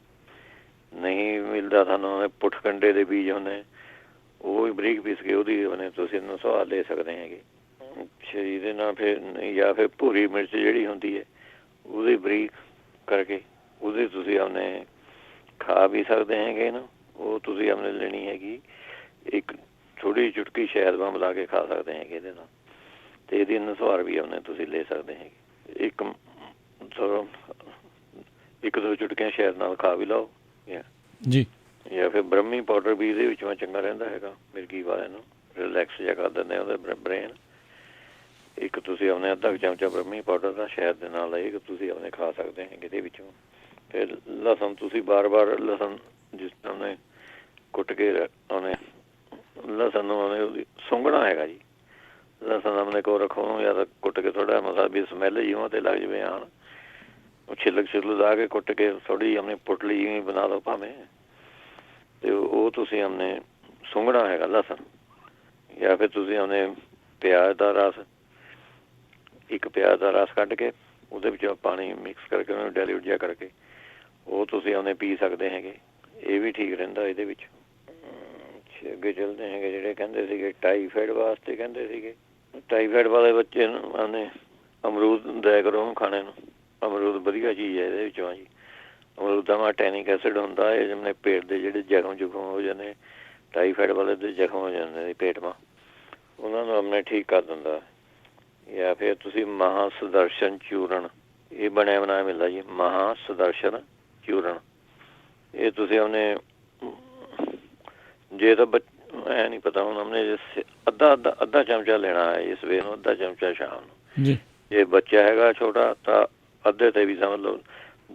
ਨਹੀਂ ਮਿਲਦਾ ਤੁਹਾਨੂੰ ਉਹਨੇ ਪੁੱਠ ਕੰਡੇ ਦੇ ਬੀਜ ਹੁੰਦੇ, ਉਹ ਵੀ ਬਰੀਕ ਪੀਸ ਕੇ ਉਹਦੀ ਉਹਨੇ ਤੁਸੀਂ ਨਸਵਾਦ ਲੈ ਸਕਦੇ ਹੈਗੇ। ਸਰੀਰ ਦੇ ਨਾਲ ਫਿਰ ਜਾਂ ਫਿਰ ਭੂਰੀ ਮਿਰਚ ਜਿਹੜੀ ਹੁੰਦੀ ਹੈ ਉਹਦੀ ਬਰੀਕ ਕਰਕੇ ਉਹਦੀ ਤੁਸੀਂ ਆਪਣੇ ਖਾ ਵੀ ਸਕਦੇ ਹੈਗੇ ਨਾ। ਉਹ ਤੁਸੀਂ ਆਪਣੇ ਲੈਣੀ ਹੈਗੀ, ਇੱਕ ਥੋੜ੍ਹੀ ਚੁਟਕੀ ਸ਼ਹਿਦ ਵਾਂ ਮਿਲਾ ਕੇ ਖਾ ਸਕਦੇ ਹੈਗੇ ਇਹਦੇ ਨਾਲ, ਅਤੇ ਇਹਦੀ ਨਸਵਾਰ ਵੀ ਆਪਣੇ ਤੁਸੀਂ ਲੈ ਸਕਦੇ ਹੈਗੇ। ਇੱਕ ਦੋ ਚੁਟਕੀਆਂ ਸ਼ਹਿਦ ਨਾਲ ਖਾ ਵੀ ਲਓ ਜੀ। ਜਾਂ ਫਿਰ ਬ੍ਰਹਮੀ ਪਾਊਡਰ ਵੀ ਇਹਦੇ ਵਿੱਚੋਂ ਚੰਗਾ ਰਹਿੰਦਾ ਹੈਗਾ, ਮਿਰਗੀ ਵਾਲਿਆਂ ਨੂੰ ਰਿਲੈਕਸ ਜਿਹਾ ਕਰ ਦਿੰਦੇ ਉਹਦੇ ਬ੍ਰੇਨ। ਇੱਕ ਤੁਸੀਂ ਆਪਣੇ ਅੱਧਾ ਕੁ ਚਮਚਾ ਬ੍ਰਹਮੀ ਪਾਊਡਰ ਦਾ ਸ਼ਹਿਦ ਦੇ ਨਾਲ ਇਹ ਤੁਸੀਂ ਆਪਣੇ ਖਾ ਸਕਦੇ ਹੈਗੇ ਇਹਦੇ ਵਿੱਚੋਂ। ਫਿਰ ਲਸਣ ਤੁਸੀਂ ਬਾਰ-ਬਾਰ ਲਸਣ ਜਿਸ ਤਰ੍ਹਾਂ ਉਹਨੇ ਕੁੱਟ ਕੇ ਉਹਨੇ ਲਸਣ ਨੂੰ ਉਹਨੇ ਉਹਦੀ ਸੁੰਘਣਾ ਹੈਗਾ ਜੀ। ਲਸਣ ਆਪਣੇ ਕੋਲ ਰੱਖੋ ਉਹਨੂੰ, ਜਾਂ ਤਾਂ ਕੁੱਟ ਕੇ ਥੋੜ੍ਹਾ ਮਸਾ ਵੀ ਸਮੈਲ ਜੀ ਉਹ 'ਤੇ ਲੱਗ ਜਾਵੇ ਆਉਣ, ਉਹ ਛਿੱਲਕ ਛਿੱਲਕ ਲਾ ਕੇ ਕੁੱਟ ਕੇ ਥੋੜ੍ਹੀ ਆਪਣੀ ਪੁਟਲੀ ਜਿਵੇਂ ਬਣਾ ਲਓ ਭਾਵੇਂ, ਅਤੇ ਉਹ ਤੁਸੀਂ ਆਪਣੇ ਸੁੰਘਣਾ ਹੈਗਾ ਲਸਣ। ਜਾਂ ਫਿਰ ਤੁਸੀਂ ਆਪਣੇ ਪਿਆਜ਼ ਦਾ ਰਸ, ਇੱਕ ਪਿਆਜ਼ ਦਾ ਰਸ ਕੱਢ ਕੇ ਉਹਦੇ ਵਿੱਚੋਂ ਪਾਣੀ ਮਿਕਸ ਕਰਕੇ ਉਹਨੂੰ ਡਾਇਲਿਊਟ ਜਿਹਾ ਕਰਕੇ ਉਹ ਤੁਸੀਂ ਉਹਨੇ ਪੀ ਸਕਦੇ ਹੈਗੇ, ਇਹ ਵੀ ਠੀਕ ਰਹਿੰਦਾ ਇਹਦੇ ਵਿੱਚ। ਅੱਗੇ ਚੱਲਦੇ ਹੈਗੇ, ਜਿਹੜੇ ਕਹਿੰਦੇ ਸੀਗੇ ਟਾਈਫਾਈਡ ਵਾਸਤੇ ਕਹਿੰਦੇ ਸੀਗੇ, ਟਾਈਫਾਈਡ ਵਾਲੇ ਬੱਚੇ ਨੂੰ ਉਹਨੇ ਅਮਰੂਦ ਦਿਆ ਕਰੋ ਉਹਨੂੰ ਖਾਣੇ ਨੂੰ। ਅਮਰੂਦ ਵਧੀਆ ਚੀਜ਼ ਹੈ ਇਹਦੇ ਵਿੱਚੋਂ ਜੀ। ਅਮਰੂਦਾਂ ਮਾ ਟੈਨਿਕ ਐਸਿਡ ਹੁੰਦਾ, ਇਹ ਜਿਵੇਂ ਪੇਟ ਦੇ ਜਿਹੜੇ ਜ਼ਖਮ ਜੁਖਮ ਹੋ ਜਾਂਦੇ, ਟਾਈਫਾਈਡ ਵਾਲੇ ਦੇ ਜ਼ਖਮ ਹੋ ਜਾਂਦੇ ਪੇਟ ਮਾ, ਉਹਨਾਂ ਨੂੰ ਆਪਣੇ ਠੀਕ ਕਰ ਦਿੰਦਾ। ਜਾਂ ਫਿਰ ਤੁਸੀਂ ਮਹਾ ਸੁਦਰਸ਼ਨ ਚੂਰਨ, ਇਹ ਬਣਿਆ ਬਣਾਇਆ ਮਿਲਦਾ ਜੀ, ਮਹਾ ਸੁਦਰਸ਼ਨ ਚੂਰਨ। ਇਹ ਤੁਸੀਂ ਉਹਨੇ ਜੇ ਤਾਂ ਐ ਨਹੀਂ ਪਤਾ ਹੁਣ ਉਹਨੇ ਅੱਧਾ ਚਮਚਾ ਲੈਣਾ ਹੈ ਜੀ ਸਵੇਰ ਨੂੰ, ਅੱਧਾ ਚਮਚਾ ਸ਼ਾਮ ਨੂੰ ਜੀ। ਜੇ ਬੱਚਾ ਹੈਗਾ ਛੋਟਾ ਤਾਂ ਅੱਧੇ 'ਤੇ ਵੀ ਸਮਝ ਲਓ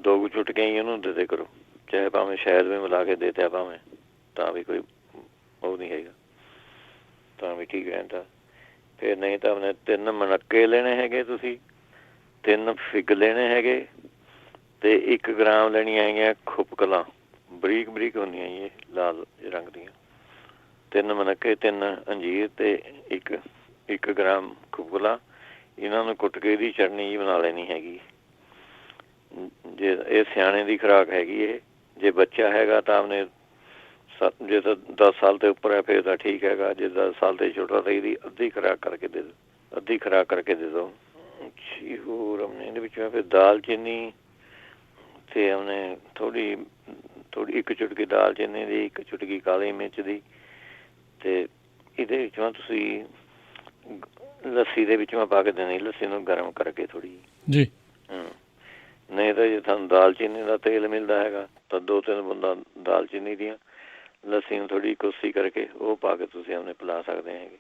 2 ਕੁ ਚੁਟਕੀਆਂ ਹੀ ਉਹਨੂੰ ਦੇ ਦੇ ਕਰੋ, ਚਾਹੇ ਭਾਵੇਂ ਸ਼ਾਇਦ ਵੀ ਮਿਲਾ ਕੇ ਦੇ ਦਿਆ ਭਾਵੇਂ, ਤਾਂ ਵੀ ਕੋਈ ਉਹ ਨਹੀਂ ਹੈਗਾ, ਤਾਂ ਵੀ ਠੀਕ ਰਹਿੰਦਾ। ਫਿਰ ਨਹੀਂ ਤਾਂ ਆਪਣੇ 3 ਮਣੱਕੇ ਲੈਣੇ ਹੈਗੇ ਤੁਸੀਂ, 3 ਫਿੱਗ ਲੈਣੇ ਹੈਗੇ, ਅਤੇ 1 ਗ੍ਰਾਮ ਲੈਣੀਆਂ ਹੈਗੀਆਂ ਖੁਪਕਲਾਂ, ਬਰੀਕ ਬਰੀਕ ਹੁੰਦੀਆਂ ਜੀ ਇਹ ਲਾਲ ਰੰਗ ਦੀਆਂ। 3 ਮਣੱਕੇ, 3 ਅੰਜੀਰ ਅਤੇ 1 ਗ੍ਰਾਮ ਖੁਪਕਲਾਂ, ਇਹਨਾਂ ਨੂੰ ਕੁੱਟ ਕੇ ਇਹਦੀ ਚਟਨੀ ਜੀ ਬਣਾ ਲੈਣੀ ਹੈਗੀ। ਜੇ ਇਹ ਸਿਆਣੇ ਦੀ ਖੁਰਾਕ ਹੈਗੀ ਇਹ। ਜੇ ਬੱਚਾ ਹੈਗਾ ਤਾਂ ਆਪਣੇ ਜੇ ਤਾਂ 10 ਸਾਲ ਤੋਂ ਉੱਪਰ ਹੈ ਫਿਰ ਤਾਂ ਠੀਕ ਹੈਗਾ, ਜੇ 10 ਸਾਲ ਤੋਂ ਛੋਟਾ ਤਾਂ ਇਹਦੀ ਅੱਧੀ ਖੁਰਾਕ ਕਰਕੇ ਦੇ ਦਿਓ। ਹੋਰ ਆਪਣੇ ਇਹਦੇ ਵਿੱਚ ਫਿਰ ਦਾਲਚੀਨੀ ਅਤੇ ਆਪਣੇ ਥੋੜ੍ਹੀ 1 ਚੁਟਕੀ ਦਾਲਚੀਨੀ ਦੀ, 1 ਚੁਟਕੀ ਕਾਲੀ ਮਿਰਚ ਦੀ, ਅਤੇ ਇਹਦੇ ਵਿੱਚੋਂ ਤੁਸੀਂ ਲੱਸੀ ਦੇ ਵਿੱਚੋਂ ਪਾ ਕੇ ਦੇਣੀ, ਲੱਸੀ ਨੂੰ ਗਰਮ ਕਰਕੇ ਥੋੜ੍ਹੀ ਜੀ। ਨਹੀਂ ਤਾਂ ਜੇ ਤੁਹਾਨੂੰ ਦਾਲਚੀਨੀ ਦਾ ਤੇਲ ਮਿਲਦਾ ਹੈਗਾ ਤਾਂ 2-3 ਬੂੰਦਾਂ ਦਾਲਚੀਨੀ ਦੀਆਂ ਲੱਸੀ ਨੂੰ ਥੋੜ੍ਹੀ ਕੋਸੀ ਕਰਕੇ ਉਹ ਪਾ ਕੇ ਤੁਸੀਂ ਆਪਣੇ ਪਿਲਾ ਸਕਦੇ ਹੈਗੇ।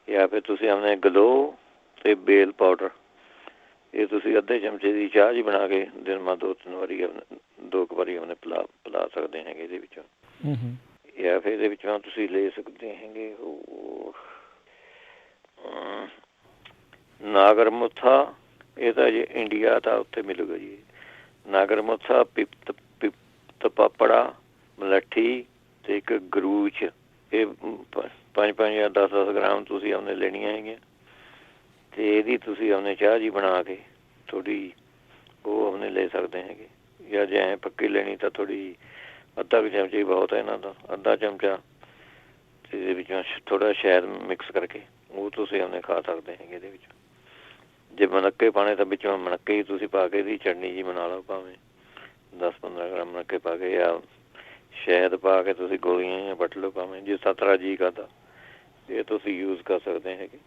ਜਾਂ ਫਿਰ ਤੁਸੀਂ ਆਪਣੇ ਗਲੋ ਅਤੇ ਬੇਲ ਪਾਊਡਰ, ਇਹ ਤੁਸੀਂ ਅੱਧੇ ਚਮਚੇ ਦੀ ਚਾਹ ਜੀ ਬਣਾ ਕੇ ਦਿਨ ਮਾ 2-3 ਵਾਰੀ 2 ਕੁ ਵਾਰੀ ਆਪਣੇ ਪਿਲਾ ਸਕਦੇ ਹੈਗੇ ਇਹਦੇ ਵਿੱਚੋਂ। ਜਾਂ ਫਿਰ ਇਹਦੇ ਵਿੱਚੋਂ ਤੁਸੀਂ ਲੈ ਸਕਦੇ ਹੈਗੇ ਨਾਗਰ ਮੁੱਥਾ, ਇਹ ਤਾਂ ਜੇ ਇੰਡੀਆ ਤਾਂ ਉੱਥੇ ਮਿਲੂਗਾ ਜੀ। ਨਾਗਰ ਮੁੱਥਾ, ਪਿਪਤ ਪਾਪੜਾ, ਮਲੱਠੀ ਅਤੇ 1 ਗਰੂਚ, ਇਹ 5-5 ਜਾਂ 10-10 ਗ੍ਰਾਮ ਤੁਸੀਂ ਆਪਣੇ ਲੈਣੀਆਂ ਹੈਗੀਆਂ, ਅਤੇ ਇਹਦੀ ਤੁਸੀਂ ਆਪਣੇ ਚਾਹ ਜੀ ਬਣਾ ਕੇ ਥੋੜ੍ਹੀ ਉਹ ਆਪਣੇ ਲੈ ਸਕਦੇ ਹੈਗੇ। ਜਾਂ ਜੇ ਐਂ ਪੱਕੀ ਲੈਣੀ ਤਾਂ ਥੋੜ੍ਹੀ ਅੱਧਾ ਕੁ ਚਮਚਾ ਹੀ ਬਹੁਤ ਹੈ ਇਹਨਾਂ ਦਾ, ਅੱਧਾ ਚਮਚਾ, ਅਤੇ ਇਹਦੇ ਵਿੱਚੋਂ ਥੋੜ੍ਹਾ ਸ਼ਹਿਦ ਮਿਕਸ ਕਰਕੇ ਉਹ ਤੁਸੀਂ ਆਪਣੇ ਖਾ ਸਕਦੇ ਹੈਗੇ ਇਹਦੇ ਵਿੱਚ। ਜੇ ਮਣੱਕੇ ਪਾਉਣੇ ਤਾਂ ਵਿੱਚੋਂ ਮਣੱਕੇ ਹੀ ਤੁਸੀਂ ਪਾ ਕੇ ਇਹਦੀ ਚਟਨੀ ਜੀ ਬਣਾ ਲਓ, ਭਾਵੇਂ 10-15 ਗ੍ਰਾਮ ਮਣੱਕੇ ਪਾ ਕੇ, ਜਾਂ ਸ਼ਹਿਦ ਪਾ ਕੇ ਤੁਸੀਂ ਗੋਲੀਆਂ ਵੱਟ ਲਓ, ਭਾਵੇਂ ਜੇ ਸਤਰਾ ਜੀ ਕਰਦਾ ਇਹ ਤੁਸੀਂ ਯੂਜ਼ ਕਰ ਸਕਦੇ ਹੈਗੇ।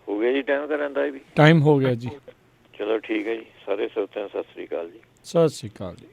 ਹੋ ਗਿਆ ਜੀ ਟਾਈਮ ਤਾਂ ਰਹਿੰਦਾ ਵੀ? ਟਾਈਮ ਹੋ ਗਿਆ ਜੀ। ਚਲੋ ਠੀਕ ਹੈ ਜੀ, ਸਾਰੇ ਸਰੋਤਿਆਂ ਨੂੰ ਸਤਿ ਸ੍ਰੀ ਅਕਾਲ ਜੀ। ਸਤਿ ਸ਼੍ਰੀ ਅਕਾਲ ਜੀ।